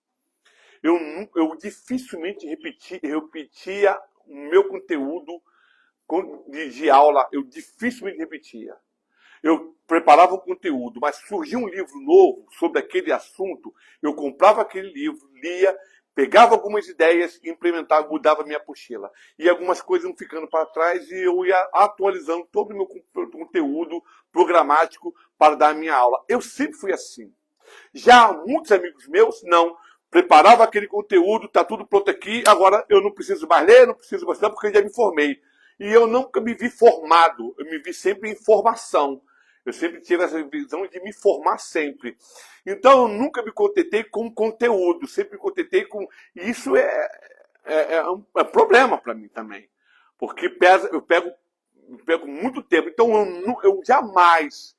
Eu dificilmente repetia o meu conteúdo de aula, eu dificilmente repetia. Eu preparava um conteúdo, mas surgia um livro novo sobre aquele assunto, eu comprava aquele livro, lia, pegava algumas ideias e implementava, mudava a minha apostila. E algumas coisas iam ficando para trás e eu ia atualizando todo o meu conteúdo programático para dar a minha aula. Eu sempre fui assim. Já muitos amigos meus, não. Preparava aquele conteúdo, está tudo pronto aqui, agora eu não preciso mais ler, não preciso mais estudar, porque eu já me formei. E eu nunca me vi formado, eu me vi sempre em formação. Eu sempre tive essa visão de me formar sempre. Então, eu nunca me contentei com conteúdo, sempre me contentei com... E isso é um problema para mim também. Porque eu pego muito tempo. Então, eu jamais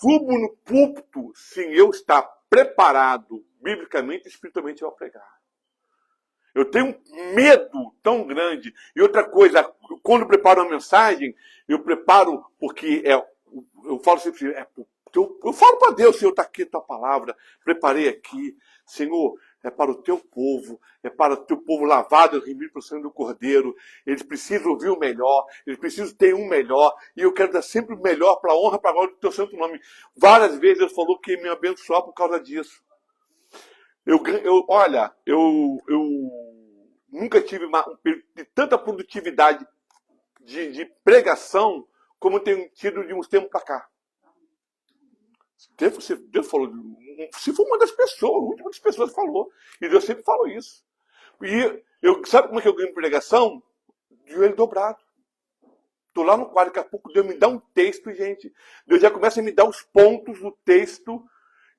subo no púlpito sem eu estar preparado, biblicamente e espiritualmente, ao pregar. Eu tenho um medo tão grande. E outra coisa, quando eu preparo uma mensagem, eu preparo porque eu falo sempre, eu falo para Deus, Senhor, está aqui a tua palavra, preparei aqui, Senhor, é para o teu povo, é para o teu povo lavado e remido pelo sangue do Cordeiro. Eles precisam ouvir o melhor, eles precisam ter um melhor, e eu quero dar sempre o melhor para a honra, para a glória do teu santo nome. Várias vezes Deus falou que ia me abençoar por causa disso. Olha, eu nunca tive um período de tanta produtividade de pregação como eu tenho tido de uns tempos para cá. Deus falou, se for uma das pessoas falou. E Deus sempre falou isso. E sabe como é que eu ganho pregação? De joelho dobrado. Estou lá no quadro, daqui a pouco Deus me dá um texto, gente. Deus já começa a me dar os pontos do texto,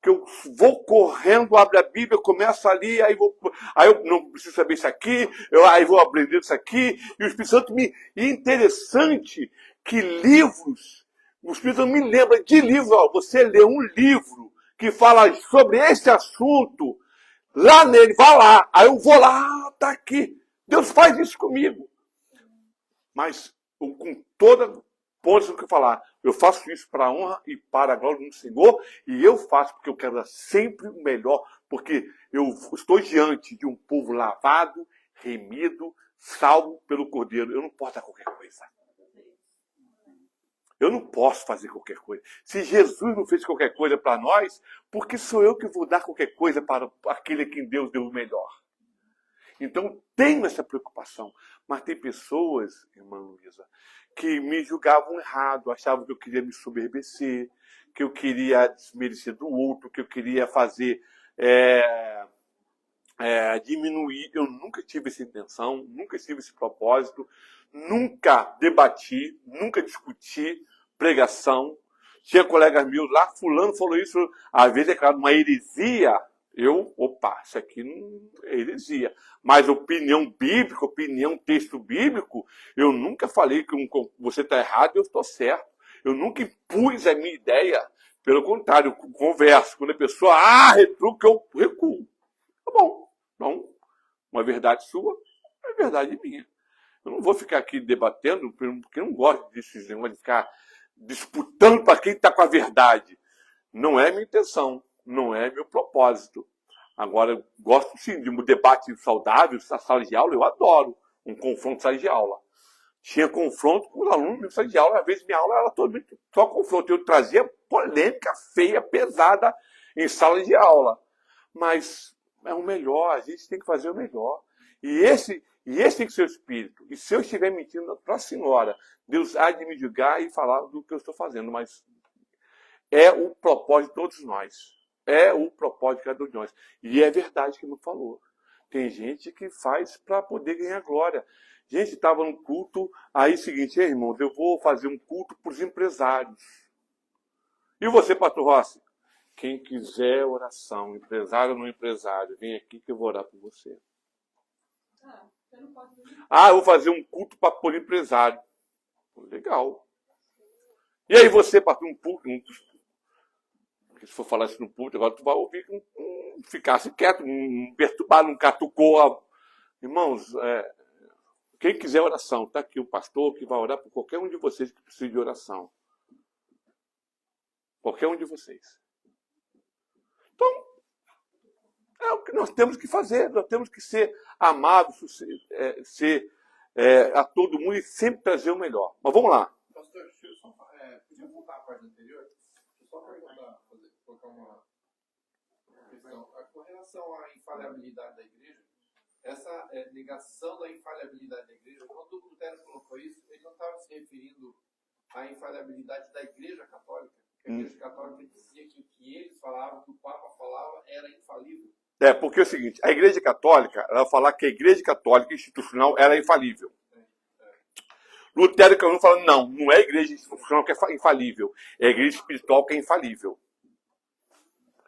que eu vou correndo, abro a Bíblia, começo ali, aí eu não preciso saber isso aqui, aí vou aprender isso aqui, e o Espírito Santo E é interessante que livros, o Espírito Santo me lembra de livro, você lê um livro que fala sobre esse assunto, lá nele, vá lá, aí eu vou lá, tá aqui. Deus faz isso comigo. Mas com toda ponto que eu falar, eu faço isso para a honra e para a glória do Senhor, e eu faço porque eu quero dar sempre o melhor, porque eu estou diante de um povo lavado, remido, salvo pelo Cordeiro. Eu não posso dar qualquer coisa. Eu não posso fazer qualquer coisa. Se Jesus não fez qualquer coisa para nós, por que sou eu que vou dar qualquer coisa para aquele a quem Deus deu o melhor? Então, tenho essa preocupação. Mas tem pessoas, irmã Luísa, que me julgavam errado, achavam que eu queria me soberbecer, que eu queria desmerecer do outro, que eu queria fazer diminuir. Eu nunca tive essa intenção, nunca tive esse propósito, nunca debati, nunca discuti pregação. Tinha colegas meus lá, fulano falou isso, às vezes é claro, uma heresia. Isso aqui não é heresia. Mas opinião bíblica, texto bíblico, eu nunca falei que você está errado e eu estou certo. Eu nunca impus a minha ideia. Pelo contrário, eu converso. Quando a pessoa retruca, eu recuo. Tá bom. Então, uma verdade sua é verdade minha. Eu não vou ficar aqui debatendo, porque eu não gosto desses negócios de ficar disputando para quem está com a verdade. Não é minha intenção. Não é meu propósito. Agora, eu gosto sim de um debate saudável, na sala de aula, eu adoro um confronto em sala de aula. Tinha confronto com os alunos em sala de aula, às vezes minha aula era toda só confronto. Eu trazia polêmica feia, pesada em sala de aula. Mas é o melhor, a gente tem que fazer o melhor. E esse tem que ser o espírito. E se eu estiver mentindo para a senhora, Deus há de me julgar e falar do que eu estou fazendo. Mas é o propósito de todos nós. É o propósito de cada um de nós. E é verdade que me falou. Tem gente que faz para poder ganhar glória. Gente, estava num culto, aí seguinte, irmãos, eu vou fazer um culto para os empresários. E você, pastor Rossi? Quem quiser oração, empresário ou não empresário, vem aqui que eu vou orar por você. Você não pode ver. Eu vou fazer um culto para por empresário. Legal. E aí você, pastor, se for falar isso no público, agora tu vai ouvir que ficasse quieto, não perturbar, não catucou. Irmãos, quem quiser oração, está aqui o pastor que vai orar por qualquer um de vocês que precise de oração. Qualquer um de vocês. Então, é o que nós temos que fazer. Nós temos que ser amados, ser a todo mundo e sempre trazer o melhor. Mas vamos lá. Pastor, deixa eu só, podia voltar à parte anterior? Deixa eu só perguntar, colocar uma questão. Com relação à infalibilidade da igreja, essa negação da infalibilidade da igreja, quando o Lutero colocou isso, ele não estava se referindo à infalibilidade da igreja católica. A igreja católica dizia que o que eles falavam, que o Papa falava, era infalível. Porque é o seguinte, a igreja católica, ela vai falar que a igreja católica institucional era infalível. Lutero e Calvino falam, não é a igreja institucional que é infalível, é a igreja espiritual que é infalível.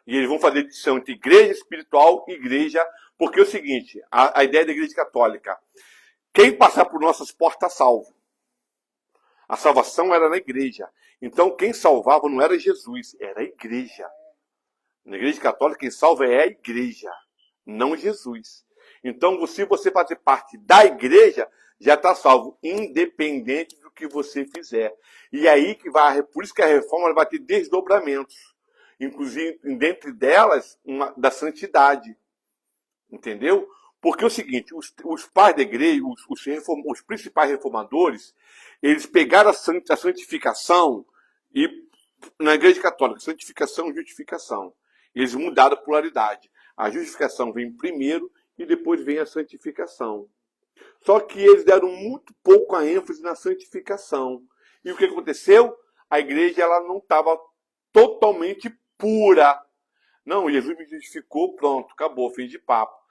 E eles vão fazer distinção entre igreja espiritual e igreja, porque é o seguinte, a ideia da igreja católica, quem passar por nossas portas está salvo. A salvação era na igreja. Então quem salvava não era Jesus, era a igreja. Na igreja católica quem salva é a igreja, não Jesus. Então se você fazer parte da igreja, já está salvo, independente do que você fizer. E aí que por isso que a reforma vai ter desdobramentos. Inclusive, dentre delas, da santidade. Entendeu? Porque é o seguinte, os pais da igreja, os principais reformadores, eles pegaram a santificação e, na igreja católica, santificação e justificação. Eles mudaram a polaridade. A justificação vem primeiro e depois vem a santificação. Só que eles deram muito pouco a ênfase na santificação. E o que aconteceu? A igreja ela não estava totalmente pura. Não, Jesus me justificou, pronto, acabou, fim de papo.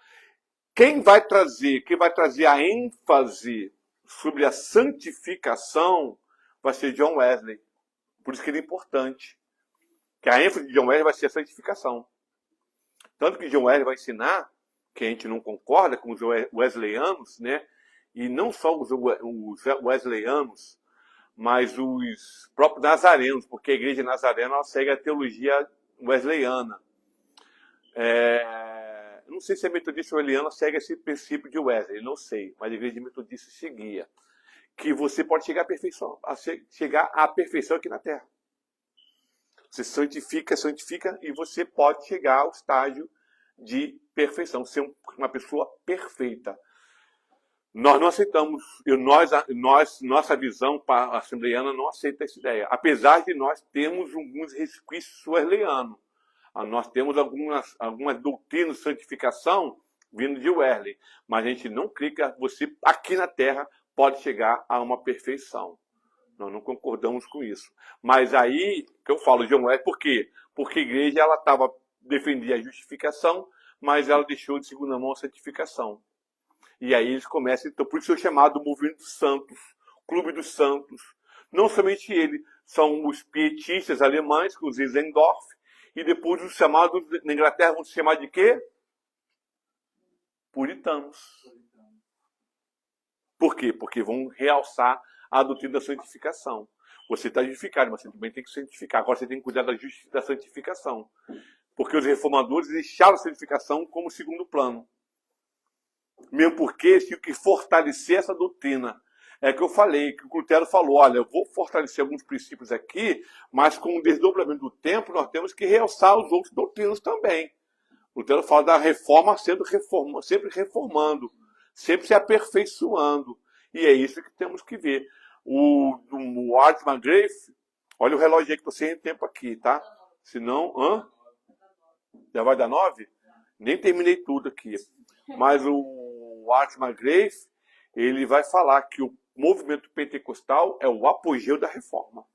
Quem vai trazer a ênfase sobre a santificação vai ser John Wesley. Por isso que ele é importante. Que a ênfase de John Wesley vai ser a santificação. Tanto que John Wesley vai ensinar, que a gente não concorda com os wesleyanos, né? E não só os wesleyanos, mas os próprios nazarenos, porque a igreja nazarena ela segue a teologia wesleyana. Não sei se a metodista wesleyana segue esse princípio de Wesley, não sei, mas a igreja metodista seguia. Que você pode chegar à perfeição, chegar à perfeição aqui na Terra. Você santifica, e você pode chegar ao estágio de perfeição, ser uma pessoa perfeita. Nós não aceitamos, nossa visão assembleiana não aceita essa ideia, apesar de nós termos alguns resquícios wesleyanos. Nós temos algumas doutrinas de santificação vindo de Wesley, mas a gente não crê que você, aqui na Terra, pode chegar a uma perfeição. Nós não concordamos com isso. Mas aí, que eu falo, John Wesley, por quê? Porque a igreja ela defendia a justificação, mas ela deixou de segunda mão a santificação. E aí eles começam, então, por isso é chamado Movimento dos Santos, Clube dos Santos. Não somente ele, são os pietistas alemães, com os Zinzendorf, e depois os chamados, na Inglaterra, vão se chamar de quê? Puritanos. Por quê? Porque vão realçar a doutrina da santificação. Você está justificado, mas você também tem que santificar. Agora você tem que cuidar da santificação. Porque os reformadores deixaram a santificação como segundo plano. Mesmo porque tinha que fortalecer essa doutrina. É que eu falei, que o Lutero falou, olha, eu vou fortalecer alguns princípios aqui, mas com o desdobramento do tempo nós temos que realçar os outros doutrinas também. Lutero fala da reforma sendo sempre reformando, sempre se aperfeiçoando. E é isso que temos que ver. O Art McGrath, olha o relógio aí que estou sem tempo aqui, tá? Senão, já vai dar 9? Nem terminei tudo aqui. Mas o Art McGrath, ele vai falar que o movimento pentecostal é o apogeu da reforma.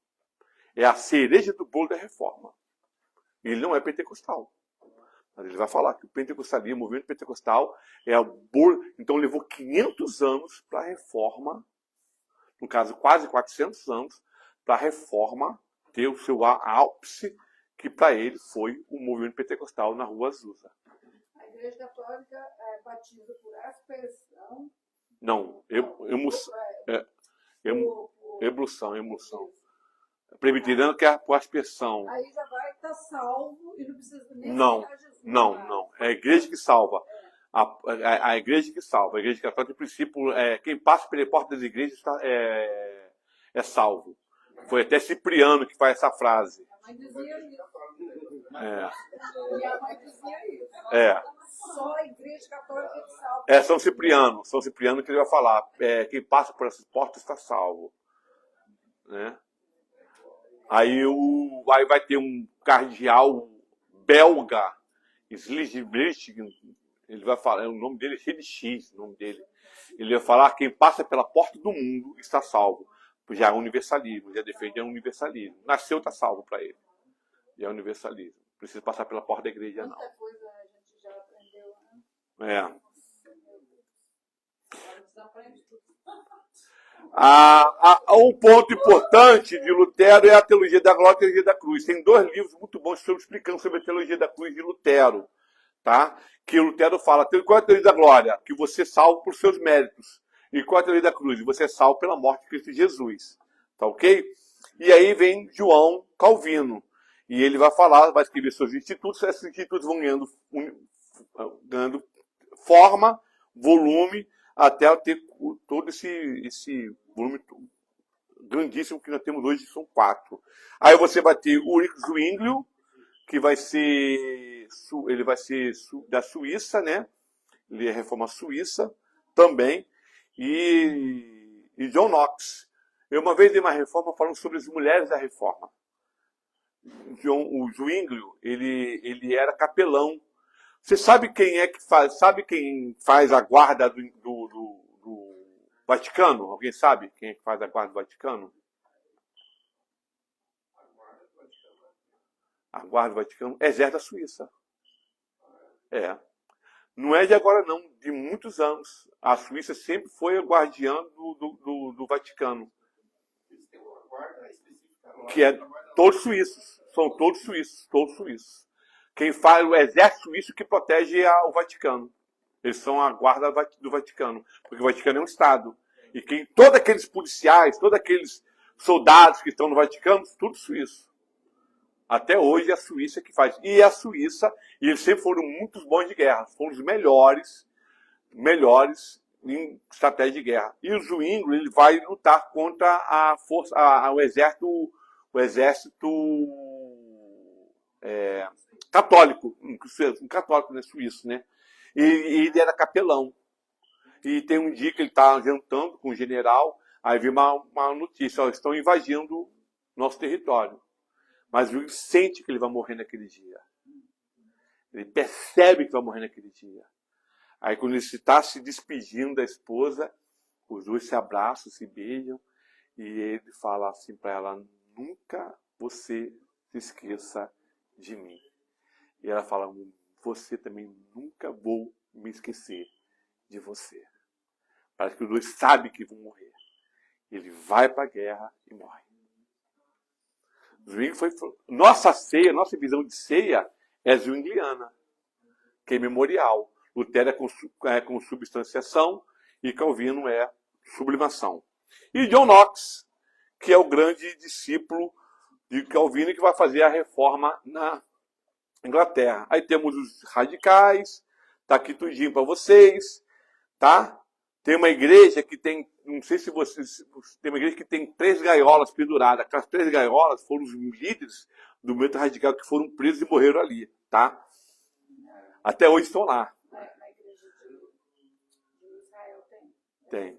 É a cereja do bolo da reforma. Ele não é pentecostal. Mas ele vai falar que o pentecostalismo, o movimento pentecostal, é o bolo. Então levou 500 anos para a reforma, no caso quase 400 anos, para a reforma ter o seu ápice, que para ele foi o movimento pentecostal na Rua Azusa. A Igreja Católica batiza por aspersão. Não, emulsão. Presbiteriano que é por aspersão. Aí já vai estar salvo e não precisa nem Não, aceitar Jesus. não. É a igreja que salva. A igreja que salva. A igreja católica, em princípio, quem passa pela porta das igrejas é salvo. Foi até Cipriano que faz essa frase. A mãe dizia isso. É. E a mãe dizia isso. É. Só a Igreja Católica que salva. São Cipriano que ele vai falar. Quem passa por essas portas está salvo. Né? Aí vai ter um cardeal belga, Slijbrich, ele vai falar, o nome dele é cheio de X, o nome dele. Ele vai falar quem passa pela porta do mundo está salvo. Já é universalismo, já defende o universalismo. Nasceu, está salvo para ele. Já é universalismo. Não precisa passar pela porta da igreja, não. Quanta coisa a gente já aprendeu, né? É. Agora desaprende tudo. Um ponto importante de Lutero é a teologia da glória e a teologia da cruz. Tem 2 livros muito bons explicando sobre a teologia da cruz de Lutero. Tá? Que Lutero fala, qual é a teologia da glória? Que você é salvo por seus méritos. E qual é a teologia da cruz? Você é salvo pela morte de Cristo Jesus. Tá ok? E aí vem João Calvino. E ele vai falar, vai escrever seus institutos, esses institutos vão ganhando forma, volume, até ter todo esse volume grandíssimo que nós temos hoje, são 4. Aí você vai ter o Ulrich Zwinglio, que ele vai ser da Suíça, né? Ele é reforma suíça também, e John Knox. Eu uma vez dei uma reforma falando sobre as mulheres da reforma. O Zwinglio, ele era capelão. Você sabe quem faz a guarda do Vaticano? Alguém sabe quem é que faz a guarda do Vaticano? A guarda do Vaticano é exército da Suíça. Não é de agora não, de muitos anos. A Suíça sempre foi a guardiã do Vaticano. Que é todos suíços. São todos suíços. Quem faz o exército suíço que protege o Vaticano. Eles são a guarda do Vaticano. Porque o Vaticano é um Estado. E todos aqueles policiais, todos aqueles soldados que estão no Vaticano, tudo suíço. Até hoje é a Suíça que faz. E a Suíça, e eles sempre foram muito bons de guerra. Foram os melhores em estratégia de guerra. E o Zwinglio, ele vai lutar contra o exército católico, um católico, né, suíço, né? E ele era capelão. E tem um dia que ele está jantando com o general, aí vem uma notícia, eles estão invadindo nosso território. Mas ele sente que ele vai morrer naquele dia. Ele percebe que vai morrer naquele dia. Aí quando ele está se despedindo da esposa, os dois se abraçam, se beijam, e ele fala assim para ela, nunca você se esqueça de mim. E ela fala, você também nunca vou me esquecer de você. Parece que os dois sabem que vão morrer. Ele vai para a guerra e morre. Nossa ceia, nossa visão de ceia é zwingliana, que é memorial. Lutero é com substanciação e Calvino é sublimação. E John Knox, que é o grande discípulo de Calvino, que vai fazer a reforma na Inglaterra. Aí temos os radicais, tá aqui tudinho para vocês, tá? Tem uma igreja que tem, não sei se vocês, tem uma igreja que tem 3 gaiolas penduradas. Aquelas 3 gaiolas foram os líderes do movimento radical que foram presos e morreram ali, tá? Até hoje estão lá. Na igreja de Israel tem. Tem.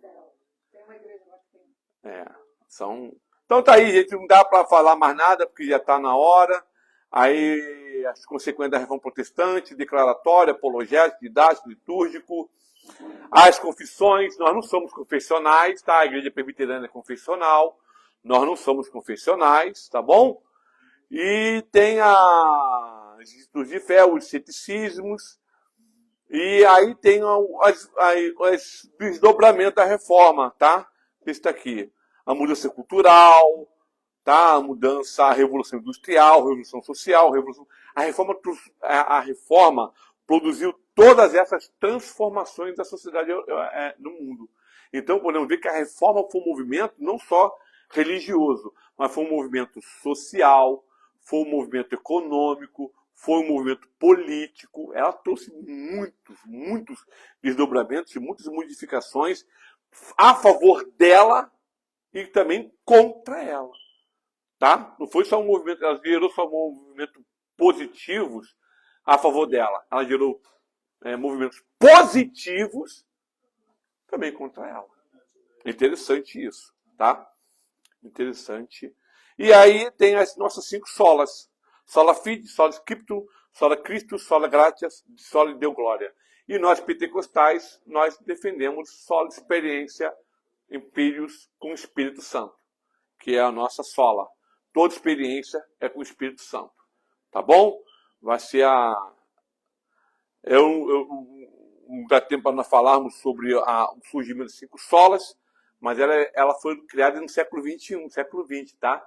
Tem uma igreja lá que tem. Então tá aí, gente. Não dá para falar mais nada, porque já está na hora. Aí, as consequências da reforma protestante, declaratória, apologético, didático, litúrgico. As confissões, nós não somos confessionais, tá? A igreja presbiteriana é confessional. Nós não somos confessionais, tá bom? E tem as institutos de fé, os ceticismos. E aí tem os desdobramentos da reforma, tá? Esse tá aqui. A mudança cultural, tá? A revolução industrial, a revolução social, a reforma produziu todas essas transformações da sociedade no mundo. Então, podemos ver que a reforma foi um movimento não só religioso, mas foi um movimento social, foi um movimento econômico, foi um movimento político. Ela trouxe muitos desdobramentos e muitas modificações a favor dela e também contra ela. Tá? Não foi só um movimento, ela gerou só movimentos positivos a favor dela. Ela gerou movimentos positivos também contra ela. Interessante isso, tá? Interessante. E aí tem as nossas 5 solas. Sola Fide, Sola Scriptum, Sola Christus, Sola Gratias, Sola Deo Glória. E nós pentecostais, nós defendemos Sola Experiência Empírios com o Espírito Santo, que é a nossa sola. Toda experiência é com o Espírito Santo. Tá bom? Vai ser não dá tempo para nós falarmos sobre o surgimento das 5 solas, mas ela foi criada no século XXI, século XX, tá?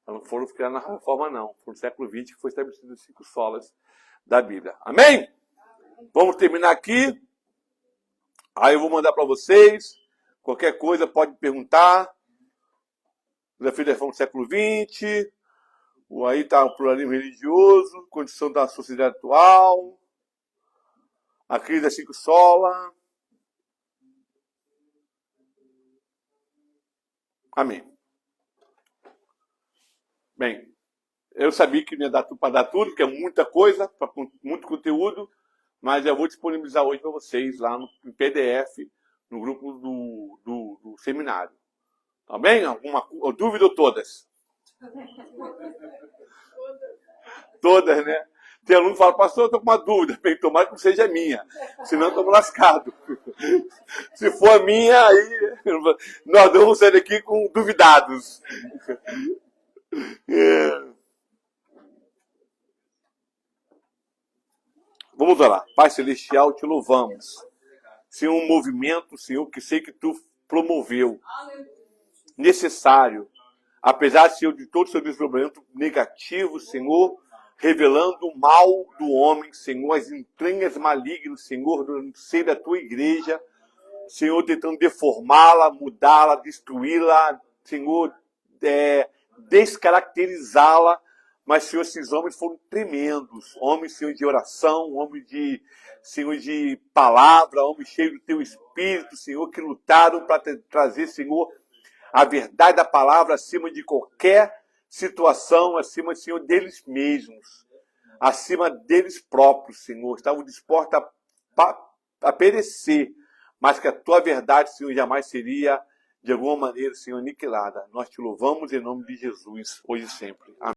Elas não foram criadas na reforma, não. Foi no século XX que foi estabelecido as 5 solas da Bíblia. Amém? Vamos terminar aqui. Aí eu vou mandar para vocês. Qualquer coisa pode perguntar. Desafio da reforma do século XX. Aí está o pluralismo religioso, condição da sociedade atual. A crise das 5 solas. Amém. Bem, eu sabia que não ia dar tudo para dar tudo, porque é muita coisa, muito conteúdo, mas eu vou disponibilizar hoje para vocês lá em PDF, no grupo do seminário. Tá bem? Alguma dúvida ou todas? Todas, né? Tem aluno que fala, pastor, eu estou com uma dúvida. Bem, tomara que não seja minha, senão eu estou lascado. Se for a minha, aí nós vamos sair daqui com duvidados. Vamos orar. Pai Celestial, te louvamos. Senhor, um movimento, Senhor, que sei que tu promoveu, necessário, apesar, Senhor, de todo o seu desenvolvimento negativo, Senhor, revelando o mal do homem, Senhor, as entranhas malignas, Senhor, no seio da tua igreja, Senhor, tentando deformá-la, mudá-la, destruí-la, Senhor, descaracterizá-la, mas, Senhor, esses homens foram tremendos, homens, Senhor, de oração, homens de, Senhor, de palavra, homens cheios do teu Espírito, Senhor, que lutaram para trazer, Senhor, a verdade da palavra acima de qualquer situação, acima, Senhor, deles mesmos, acima deles próprios, Senhor. Estavam dispostos a perecer, mas que a tua verdade, Senhor, jamais seria, de alguma maneira, Senhor, aniquilada. Nós te louvamos em nome de Jesus, hoje e sempre. Amém.